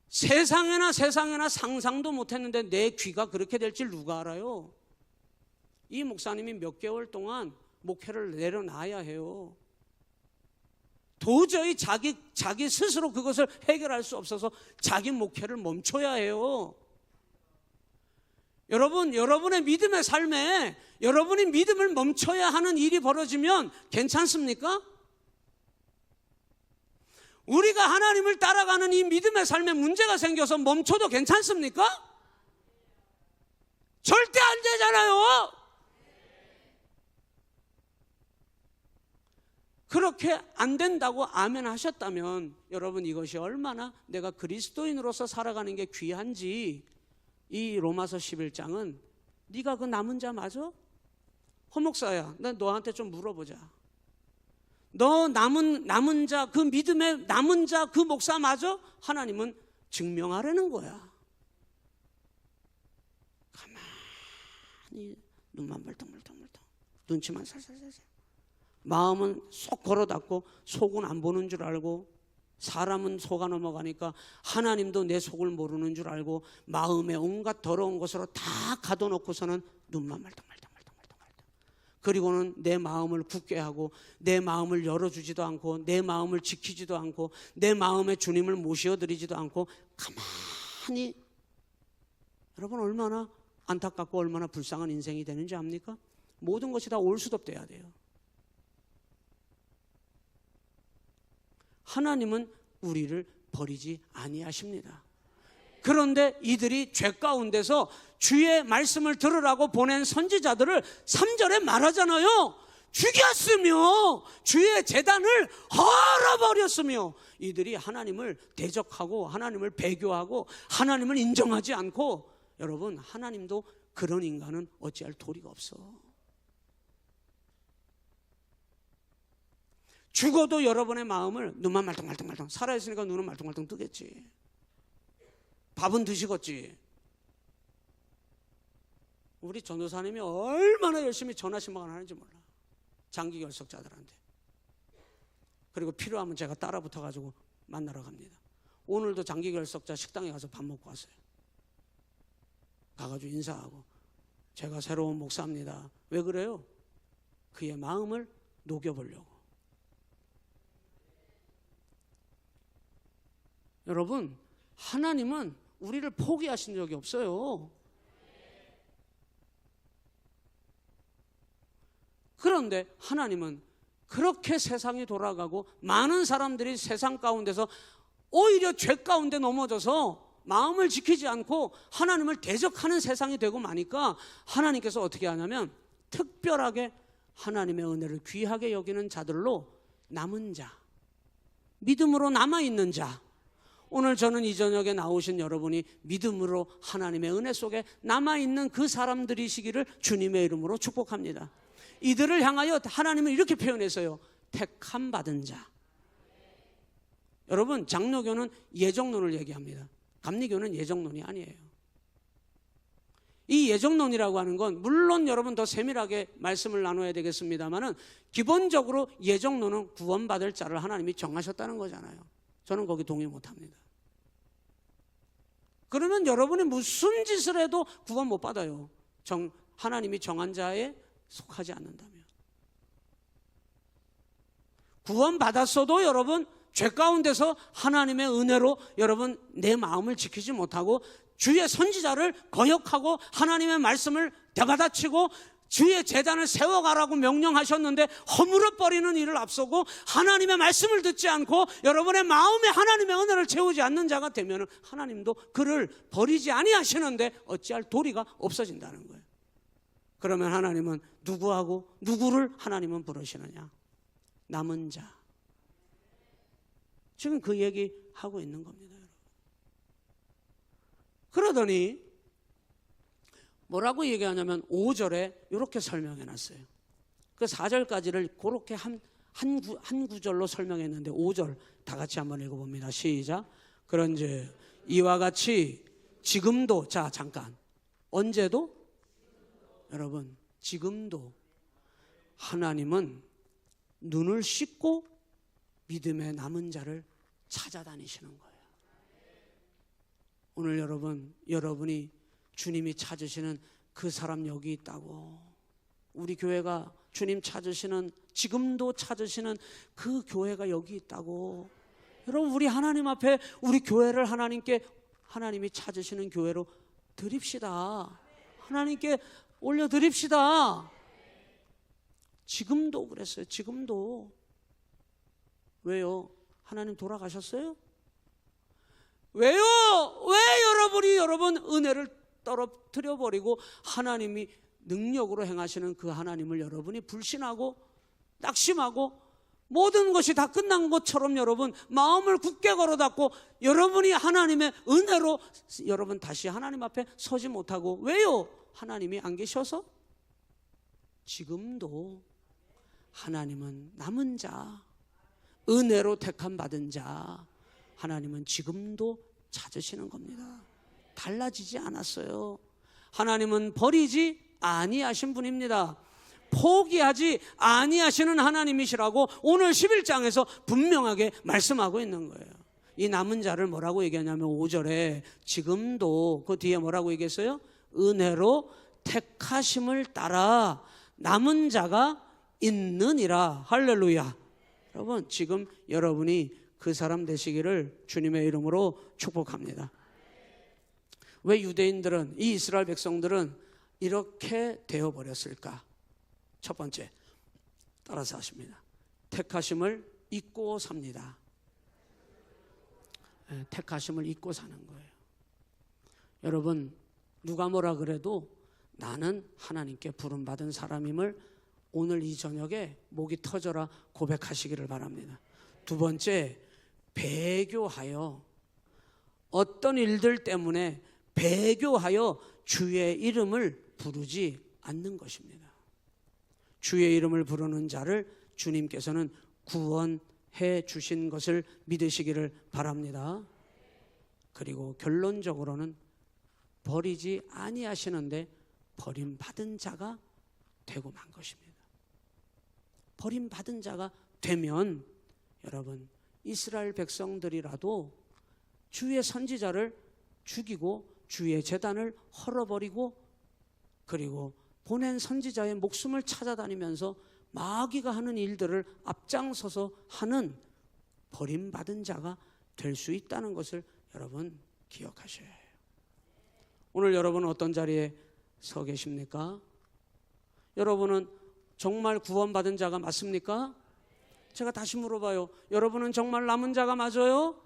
세상에나 상상도 못했는데 내 귀가 그렇게 될 줄 누가 알아요? 이 목사님이 몇 개월 동안 목회를 내려놔야 해요. 도저히 자기 스스로 그것을 해결할 수 없어서 자기 목회를 멈춰야 해요. 여러분, 여러분의 믿음의 삶에 여러분이 믿음을 멈춰야 하는 일이 벌어지면 괜찮습니까? 우리가 하나님을 따라가는 이 믿음의 삶에 문제가 생겨서 멈춰도 괜찮습니까? 절대 안 되잖아요. 그렇게 안 된다고 아멘 하셨다면 여러분, 이것이 얼마나 내가 그리스도인으로서 살아가는 게 귀한지 이 로마서 11장은 네가 그 남은 자 맞아? 허 목사야, 난 너한테 좀 물어보자. 너 남은 자, 그 믿음의 남은 자 그 목사 맞아? 하나님은 증명하라는 거야. 가만히 눈만 멀뚱멀뚱, 눈치만 살살살살, 마음은 쏙 걸어 닫고 속은 안 보는 줄 알고, 사람은 속아 넘어가니까 하나님도 내 속을 모르는 줄 알고 마음에 온갖 더러운 것으로 다 가둬놓고서는 눈만 말똥말똥, 그리고는 내 마음을 굳게 하고 내 마음을 열어주지도 않고 내 마음을 지키지도 않고 내 마음에 주님을 모셔드리지도 않고 가만히, 여러분 얼마나 안타깝고 얼마나 불쌍한 인생이 되는지 압니까? 모든 것이 다 올수덥돼야 돼요. 하나님은 우리를 버리지 아니하십니다. 그런데 이들이 죄 가운데서 주의 말씀을 들으라고 보낸 선지자들을 3절에 말하잖아요. 죽였으며 주의 제단을 헐어버렸으며, 이들이 하나님을 대적하고 하나님을 배교하고 하나님을 인정하지 않고, 여러분 하나님도 그런 인간은 어찌할 도리가 없어. 죽어도 여러분의 마음을, 눈만 말똥말똥, 살아있으니까 눈은 말똥말똥 뜨겠지. 밥은 드시겠지. 우리 전도사님이 얼마나 열심히 전화 신방을 하는지 몰라. 장기 결석자들한테. 그리고 필요하면 제가 따라 붙어가지고 만나러 갑니다. 오늘도 장기 결석자 식당에 가서 밥 먹고 왔어요. 가가지고 인사하고, 제가 새로운 목사입니다. 왜 그래요? 그의 마음을 녹여보려고. 여러분, 하나님은 우리를 포기하신 적이 없어요. 그런데 하나님은 그렇게 세상이 돌아가고 많은 사람들이 세상 가운데서 오히려 죄 가운데 넘어져서 마음을 지키지 않고 하나님을 대적하는 세상이 되고 마니까 하나님께서 어떻게 하냐면 특별하게 하나님의 은혜를 귀하게 여기는 자들로 남은 자, 믿음으로 남아있는 자, 오늘 저는 이 저녁에 나오신 여러분이 믿음으로 하나님의 은혜 속에 남아있는 그 사람들이시기를 주님의 이름으로 축복합니다. 이들을 향하여 하나님은 이렇게 표현했어요. 택함 받은 자. 여러분, 장로교는 예정론을 얘기합니다. 감리교는 예정론이 아니에요. 이 예정론이라고 하는 건 물론 여러분 더 세밀하게 말씀을 나눠야 되겠습니다만은 기본적으로 예정론은 구원받을 자를 하나님이 정하셨다는 거잖아요. 저는 거기 동의 못합니다. 그러면 여러분이 무슨 짓을 해도 구원 못 받아요. 하나님이 정한 자에 속하지 않는다면. 구원 받았어도 여러분 죄 가운데서 하나님의 은혜로 여러분 내 마음을 지키지 못하고 주의 선지자를 거역하고 하나님의 말씀을 대받아치고 주의 제단을 세워가라고 명령하셨는데 허물어버리는 일을 앞서고 하나님의 말씀을 듣지 않고 여러분의 마음에 하나님의 은혜를 채우지 않는 자가 되면 하나님도 그를 버리지 아니하시는데 어찌할 도리가 없어진다는 거예요. 그러면 하나님은 누구를 하나님은 부르시느냐? 남은 자. 지금 그 얘기하고 있는 겁니다. 그러더니 뭐라고 얘기하냐면 5절에 이렇게 설명해 놨어요. 그 4절까지를 그렇게 한 구절로 설명했는데 5절 다 같이 한번 읽어봅니다. 시작. 그런즉 이와 같이 지금도, 자 잠깐, 언제도? 여러분 지금도 하나님은 눈을 씻고 믿음의 남은 자를 찾아다니시는 거예요. 오늘 여러분이 주님이 찾으시는 그 사람 여기 있다고. 우리 교회가 주님 찾으시는, 지금도 찾으시는 그 교회가 여기 있다고. 여러분, 우리 하나님 앞에 우리 교회를 하나님께, 하나님이 찾으시는 교회로 드립시다. 하나님께 올려드립시다. 지금도 그랬어요. 지금도. 왜요? 하나님 돌아가셨어요? 왜요? 왜 여러분이 여러분 은혜를 떨어뜨려 버리고 하나님이 능력으로 행하시는 그 하나님을 여러분이 불신하고 낙심하고 모든 것이 다 끝난 것처럼 여러분 마음을 굳게 걸어닫고 여러분이 하나님의 은혜로 여러분 다시 하나님 앞에 서지 못하고, 왜요? 하나님이 안 계셔서? 지금도 하나님은 남은 자, 은혜로 택함 받은 자, 하나님은 지금도 찾으시는 겁니다. 달라지지 않았어요. 하나님은 버리지 아니하신 분입니다. 포기하지 아니하시는 하나님이시라고 오늘 11장에서 분명하게 말씀하고 있는 거예요. 이 남은 자를 뭐라고 얘기하냐면 5절에 지금도, 그 뒤에 뭐라고 얘기했어요? 은혜로 택하심을 따라 남은 자가 있느니라. 할렐루야. 여러분, 지금 여러분이 그 사람 되시기를 주님의 이름으로 축복합니다. 왜 유대인들은, 이 이스라엘 백성들은 이렇게 되어버렸을까? 첫 번째, 따라서 하십니다. 택하심을 잊고 삽니다. 택하심을 잊고 사는 거예요. 여러분, 누가 뭐라 그래도 나는 하나님께 부름받은 사람임을 오늘 이 저녁에 목이 터져라 고백하시기를 바랍니다. 두 번째, 배교하여, 어떤 일들 때문에 배교하여 주의 이름을 부르지 않는 것입니다. 주의 이름을 부르는 자를 주님께서는 구원해 주신 것을 믿으시기를 바랍니다. 그리고 결론적으로는 버리지 아니하시는데 버림받은 자가 되고 만 것입니다. 버림받은 자가 되면 여러분, 이스라엘 백성들이라도 주의 선지자를 죽이고 주의 제단을 헐어버리고 그리고 보낸 선지자의 목숨을 찾아다니면서 마귀가 하는 일들을 앞장서서 하는 버림받은 자가 될 수 있다는 것을 여러분 기억하셔야 해요. 오늘 여러분은 어떤 자리에 서 계십니까? 여러분은 정말 구원받은 자가 맞습니까? 제가 다시 물어봐요. 여러분은 정말 남은 자가 맞아요?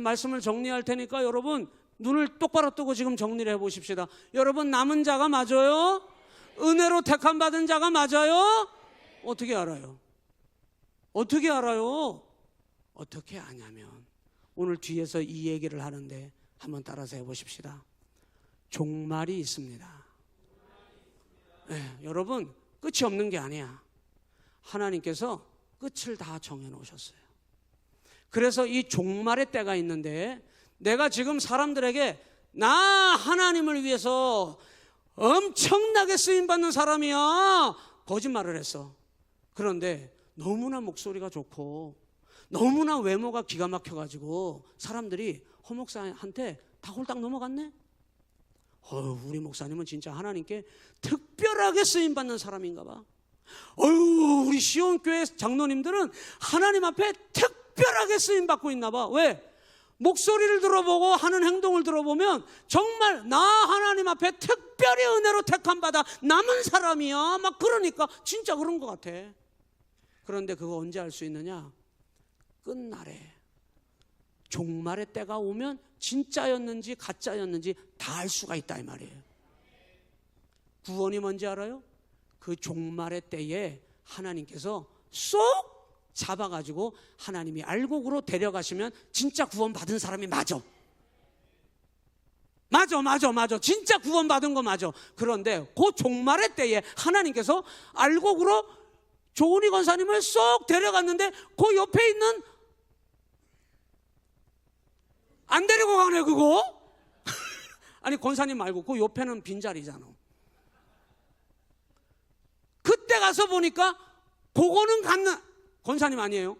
말씀을 정리할 테니까 여러분 눈을 똑바로 뜨고 지금 정리를 해보십시다. 여러분, 남은 자가 맞아요? 은혜로 택함 받은 자가 맞아요? 어떻게 알아요? 어떻게 알아요? 어떻게 아냐면 오늘 뒤에서 이 얘기를 하는데 한번 따라서 해보십시다. 종말이 있습니다. 네, 여러분, 끝이 없는 게 아니야. 하나님께서 끝을 다 정해놓으셨어요. 그래서 이 종말의 때가 있는데 내가 지금 사람들에게 나 하나님을 위해서 엄청나게 쓰임받는 사람이야, 거짓말을 했어. 그런데 너무나 목소리가 좋고 너무나 외모가 기가 막혀가지고 사람들이 허 목사한테 다 홀딱 넘어갔네. 우리 목사님은 진짜 하나님께 특별하게 쓰임받는 사람인가 봐. 우리 시온교회 장로님들은 하나님 앞에 특별하게 쓰임받고 있나 봐. 왜? 목소리를 들어보고 하는 행동을 들어보면 정말 나 하나님 앞에 특별히 은혜로 택함 받아 남은 사람이야, 막 그러니까 진짜 그런 것 같아. 그런데 그거 언제 알 수 있느냐? 끝날에 종말의 때가 오면 진짜였는지 가짜였는지 다 알 수가 있다 이 말이에요. 구원이 뭔지 알아요? 그 종말의 때에 하나님께서 쏙 잡아가지고 하나님이 알곡으로 데려가시면 진짜 구원받은 사람이 맞아. 진짜 구원받은 거 맞아. 그런데 그 종말의 때에 하나님께서 알곡으로 조은희 권사님을 쏙 데려갔는데 그 옆에 있는, 안 데리고 가네 그거? 아니 권사님 말고 그 옆에는 빈자리잖아. 그때 가서 보니까 그거는 갔는, 권사님 아니에요.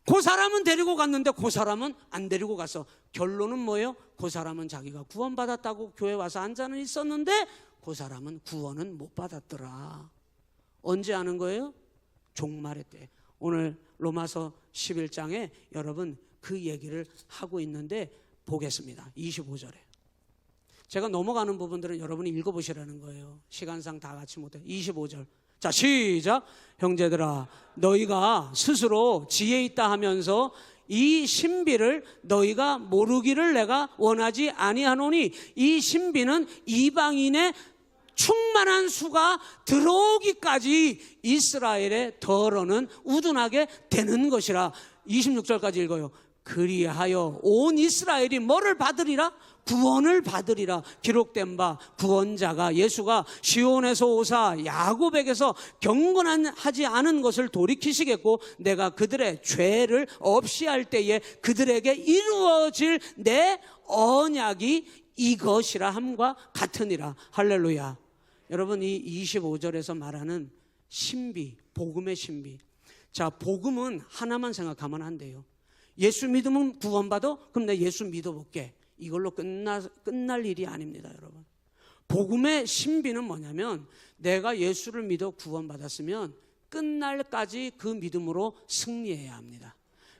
그 사람은 데리고 갔는데 그 사람은 안 데리고 갔어. 결론은 뭐예요? 그 사람은 자기가 구원받았다고 교회 와서 앉아는 있었는데 그 사람은 구원은 못 받았더라. 언제 하는 거예요? 종말의 때. 오늘 로마서 11장에 여러분 그 얘기를 하고 있는데 보겠습니다. 25절에. 제가 넘어가는 부분들은 여러분이 읽어보시라는 거예요. 시간상 다 같이 못해. 25절. 자, 시작. 형제들아, 너희가 스스로 지혜 있다 하면서 이 신비를 너희가 모르기를 내가 원하지 아니하노니, 이 신비는 이방인의 충만한 수가 들어오기까지 이스라엘의 더러는 우둔하게 되는 것이라. 26절까지 읽어요. 그리하여 온 이스라엘이 뭐를 받으리라? 구원을 받으리라. 기록된 바 구원자가 예수가 시온에서 오사 야곱에게서 경건하지 않은 것을 돌이키시겠고, 내가 그들의 죄를 없이 할 때에 그들에게 이루어질 내 언약이 이것이라 함과 같으니라. 할렐루야. 여러분, 이 25절에서 말하는 신비, 복음의 신비. 자, 복음은 하나만 생각하면 안 돼요. 예수 믿으면 구원받아? 그럼 내가 예수 믿어볼게. 이걸로 끝날 일이 아닙니다, 여러분. 복음의 신비는 뭐냐면, 내가 예수를 믿어 구원받았으면 끝날까지 그 믿음으로 승리해야 합니다.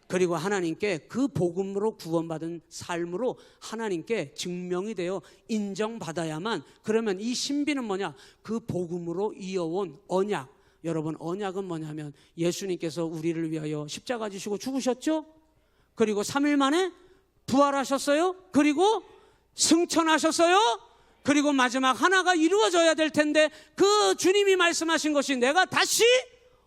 그리고 하나님께 그 복음으로 구원받은 삶으로 하나님께 증명이 되어 인정받아야만. 그러면 이 신비는 뭐냐? 그 복음으로 이어온 언약. 여러분, 언약은 뭐냐면 예수님께서 우리를 위하여 십자가 지시고 죽으셨죠? 그리고 3일 만에 부활하셨어요. 그리고 승천하셨어요. 그리고 마지막 하나가 이루어져야 될 텐데, 그 주님이 말씀하신 것이 내가 다시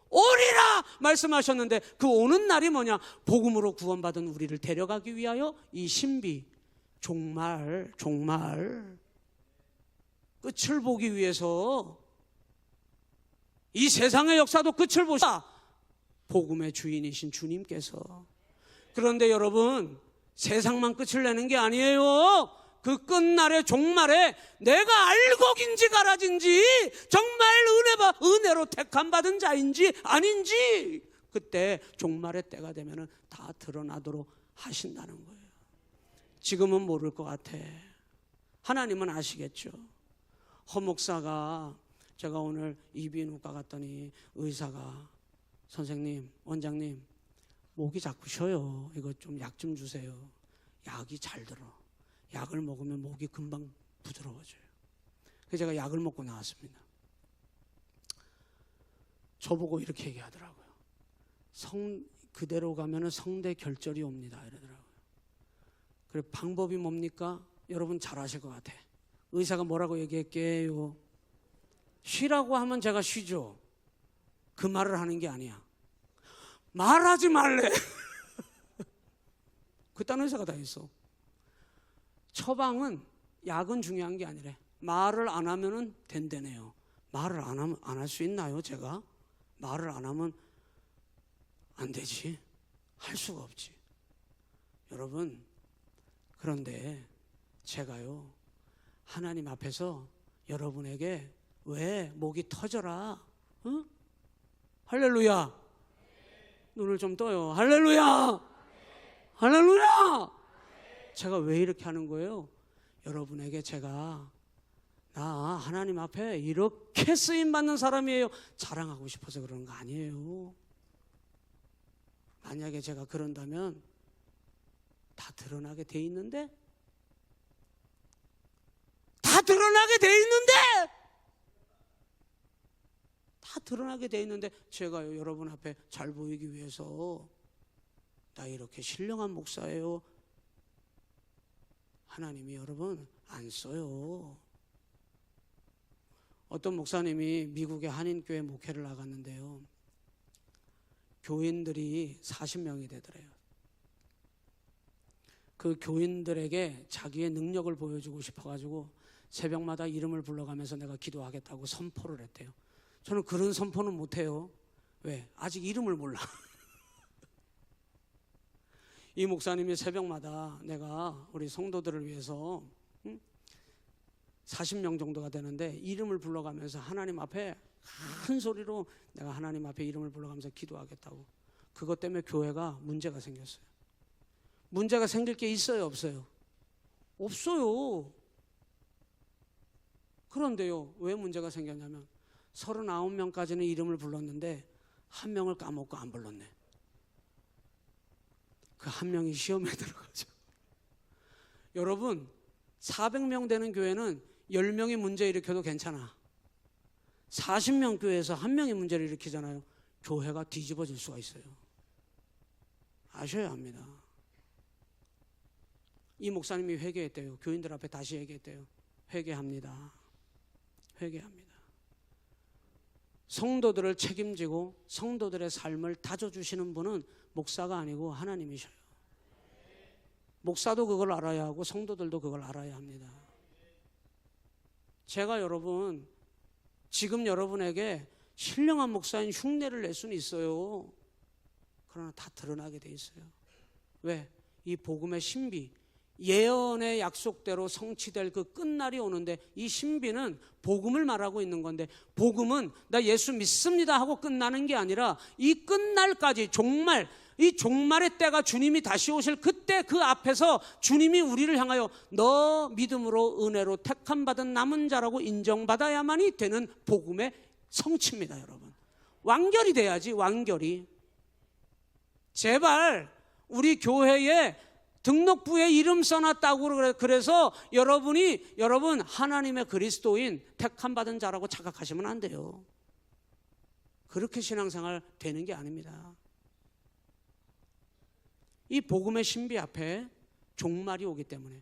오리라 말씀하셨는데, 그 오는 날이 뭐냐? 복음으로 구원받은 우리를 데려가기 위하여 이 신비, 종말 끝을 보기 위해서, 이 세상의 역사도 끝을 보시다 복음의 주인이신 주님께서. 그런데 여러분, 세상만 끝을 내는 게 아니에요. 그 끝날의 종말에 내가 알곡인지 가라진지, 정말 은혜로 택함받은 자인지 아닌지, 그때 종말의 때가 되면 다 드러나도록 하신다는 거예요. 지금은 모를 것 같아. 하나님은 아시겠죠. 허 목사가, 제가 오늘 이비인후과 갔더니 의사가, 선생님, 원장님, 목이 자꾸 쉬어요. 이거 좀 약 좀 주세요. 약이 잘 들어. 약을 먹으면 목이 금방 부드러워져요. 그래서 제가 약을 먹고 나왔습니다. 저보고 이렇게 얘기하더라고요. 그대로 가면 성대 결절이 옵니다, 이러더라고요. 그래, 방법이 뭡니까? 여러분 잘 아실 것 같아. 의사가 뭐라고 얘기할게요? 쉬라고 하면 제가 쉬죠. 그 말을 하는 게 아니야. 말하지 말래. 그딴 의사가 다 있어. 처방은, 약은 중요한 게 아니래. 말을 안 하면은 된대네요. 말을 안 하면, 안 할 수 있나요, 제가? 말을 안 하면 안 되지. 할 수가 없지. 여러분, 그런데 제가요, 하나님 앞에서 여러분에게 왜 목이 터져라? 어? 할렐루야. 눈을 좀 떠요. 할렐루야. 할렐루야. 제가 왜 이렇게 하는 거예요? 여러분에게 제가, 나 하나님 앞에 이렇게 쓰임받는 사람이에요, 자랑하고 싶어서 그러는 거 아니에요. 만약에 제가 그런다면 다 드러나게 돼 있는데, 다 드러나게 돼 있는데 제가요, 여러분 앞에 잘 보이기 위해서 나 이렇게 신령한 목사예요, 하나님이 여러분 안 써요. 어떤 목사님이 미국의 한인교회 목회를 나갔는데요, 교인들이 40명이 되더래요. 그 교인들에게 자기의 능력을 보여주고 싶어가지고 새벽마다 이름을 불러가면서 내가 기도하겠다고 선포를 했대요. 저는 그런 선포는 못해요. 왜? 아직 이름을 몰라. 이 목사님이 새벽마다 내가 우리 성도들을 위해서 40명 정도가 되는데 이름을 불러가면서 하나님 앞에 큰 소리로 내가 하나님 앞에 이름을 불러가면서 기도하겠다고. 그것 때문에 교회가 문제가 생겼어요. 문제가 생길 게 있어요, 없어요? 없어요. 그런데요, 왜 문제가 생겼냐면 39명까지는 이름을 불렀는데 한 명을 까먹고 안 불렀네. 그 한 명이 시험에 들어가죠. 여러분 400명 되는 교회는 10명이 문제 일으켜도 괜찮아. 40명 교회에서 한 명이 문제를 일으키잖아요. 교회가 뒤집어질 수가 있어요. 아셔야 합니다. 이 목사님이 회개했대요. 교인들 앞에 다시 얘기했대요. 회개합니다. 회개합니다. 성도들을 책임지고 성도들의 삶을 다져주시는 분은 목사가 아니고 하나님이셔요. 목사도 그걸 알아야 하고 성도들도 그걸 알아야 합니다. 제가 여러분 지금 여러분에게 신령한 목사인 흉내를 낼 수는 있어요. 그러나 다 드러나게 돼 있어요. 왜? 이 복음의 신비, 예언의 약속대로 성취될 그 끝날이 오는데, 이 신비는 복음을 말하고 있는 건데, 복음은 나 예수 믿습니다 하고 끝나는 게 아니라 이 끝날까지 종말, 이 종말의 때가 주님이 다시 오실 그때 그 앞에서 주님이 우리를 향하여 너 믿음으로 은혜로 택함받은 남은 자라고 인정받아야만이 되는 복음의 성취입니다. 여러분 완결이 돼야지. 완결이. 제발 우리 교회에 등록부에 이름 써놨다고 그래서 여러분 하나님의 그리스도인 택함받은 자라고 착각하시면 안 돼요. 그렇게 신앙생활 되는 게 아닙니다. 이 복음의 신비 앞에 종말이 오기 때문에,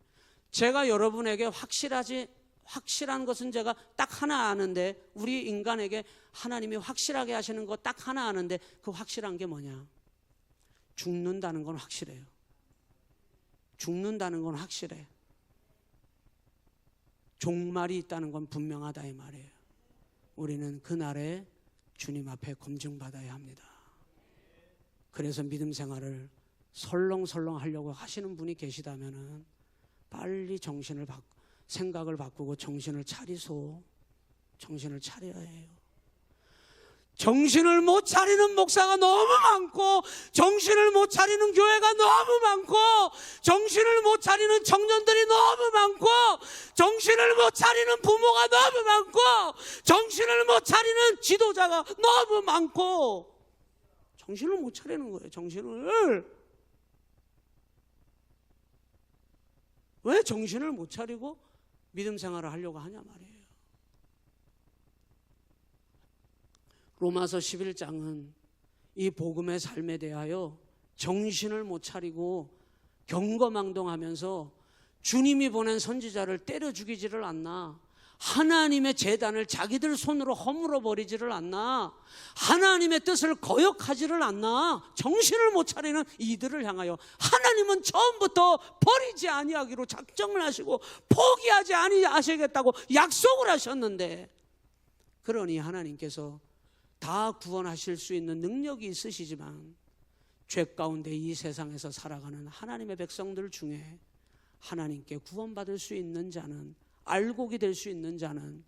제가 여러분에게 확실한 것은 제가 딱 하나 아는데, 우리 인간에게 하나님이 확실하게 하시는 거 딱 하나 아는데, 그 확실한 게 뭐냐? 죽는다는 건 확실해요. 죽는다는 건 확실해. 종말이 있다는 건 분명하다 이 말이에요. 우리는 그날에 주님 앞에 검증받아야 합니다. 그래서 믿음 생활을 설렁설렁 하려고 하시는 분이 계시다면은 빨리 생각을 바꾸고 정신을 차려야 해요. 정신을 못 차리는 목사가 너무 많고, 정신을 못 차리는 교회가 너무 많고, 정신을 못 차리는 청년들이 너무 많고, 정신을 못 차리는 부모가 너무 많고, 정신을 못 차리는 지도자가 너무 많고, 정신을 못 차리는 거예요. 정신을. 왜 정신을 못 차리고 믿음 생활을 하려고 하냐 말이에요. 로마서 11장은 이 복음의 삶에 대하여 정신을 못 차리고 경거망동하면서 주님이 보낸 선지자를 때려 죽이지를 않나, 하나님의 제단을 자기들 손으로 허물어 버리지를 않나, 하나님의 뜻을 거역하지를 않나, 정신을 못 차리는 이들을 향하여 하나님은 처음부터 버리지 아니하기로 작정을 하시고 포기하지 아니하시겠다고 약속을 하셨는데, 그러니 하나님께서 다 구원하실 수 있는 능력이 있으시지만 죄 가운데 이 세상에서 살아가는 하나님의 백성들 중에 하나님께 구원받을 수 있는 자는, 알곡이 될 수 있는 자는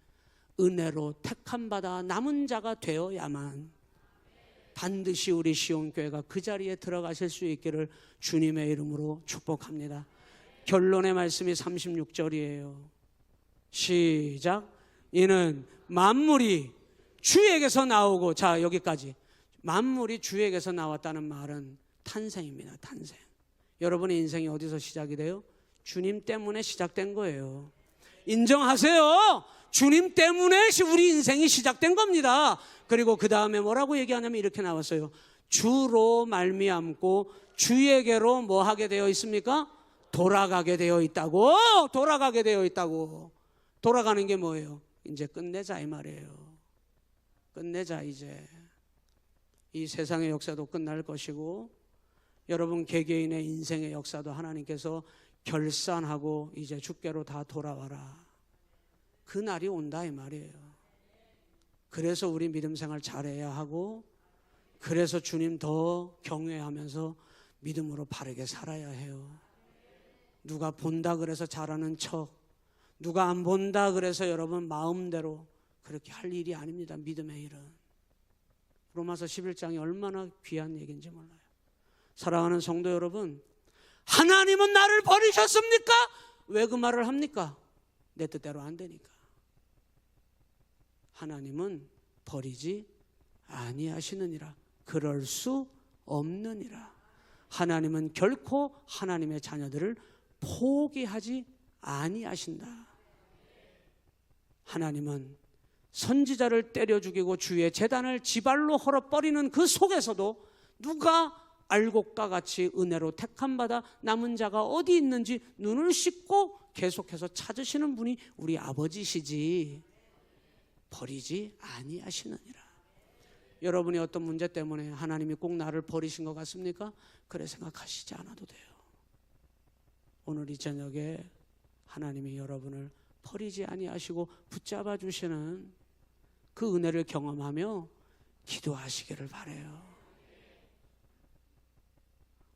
은혜로 택함받아 남은 자가 되어야만 반드시 우리 시온교회가 그 자리에 들어가실 수 있기를 주님의 이름으로 축복합니다. 결론의 말씀이 36절이에요. 시작. 이는 만물이 주에게서 나오고, 자 여기까지 만물이 주에게서 나왔다는 말은 탄생입니다. 탄생. 여러분의 인생이 어디서 시작이 돼요? 주님 때문에 시작된 거예요. 인정하세요. 주님 때문에 우리 인생이 시작된 겁니다. 그리고 그 다음에 뭐라고 얘기하냐면 이렇게 나왔어요. 주로 말미암고 주에게로 뭐 하게 되어 있습니까? 돌아가게 되어 있다고. 돌아가게 되어 있다고. 돌아가는 게 뭐예요? 이제 끝내자 이 말이에요. 끝내자. 이제 이 세상의 역사도 끝날 것이고, 여러분 개개인의 인생의 역사도 하나님께서 결산하고 이제 주께로 다 돌아와라. 그 날이 온다 이 말이에요. 그래서 우리 믿음 생활 잘해야 하고, 그래서 주님 더 경외하면서 믿음으로 바르게 살아야 해요. 누가 본다 그래서 잘하는 척, 누가 안 본다 그래서 여러분 마음대로 그렇게 할 일이 아닙니다. 믿음의 일은. 로마서 11장이 얼마나 귀한 얘기인지 몰라요. 사랑하는 성도 여러분, 하나님은 나를 버리셨습니까? 왜 그 말을 합니까? 내 뜻대로 안 되니까. 하나님은 버리지 아니하시느니라. 그럴 수 없느니라. 하나님은 결코 하나님의 자녀들을 포기하지 아니하신다. 하나님은 선지자를 때려 죽이고 주의 제단을 지발로 헐어버리는 그 속에서도 누가 알곡과 같이 은혜로 택함받아 남은 자가 어디 있는지 눈을 씻고 계속해서 찾으시는 분이 우리 아버지시지 버리지 아니하시느니라. 여러분이 어떤 문제 때문에 하나님이 꼭 나를 버리신 것 같습니까? 그래 생각하시지 않아도 돼요. 오늘 이 저녁에 하나님이 여러분을 버리지 아니하시고 붙잡아 주시는 그 은혜를 경험하며 기도하시기를 바라요.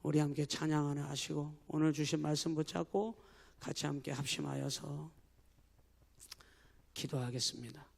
우리 함께 찬양 하나 하시고 오늘 주신 말씀 붙잡고 같이 함께 합심하여서 기도하겠습니다.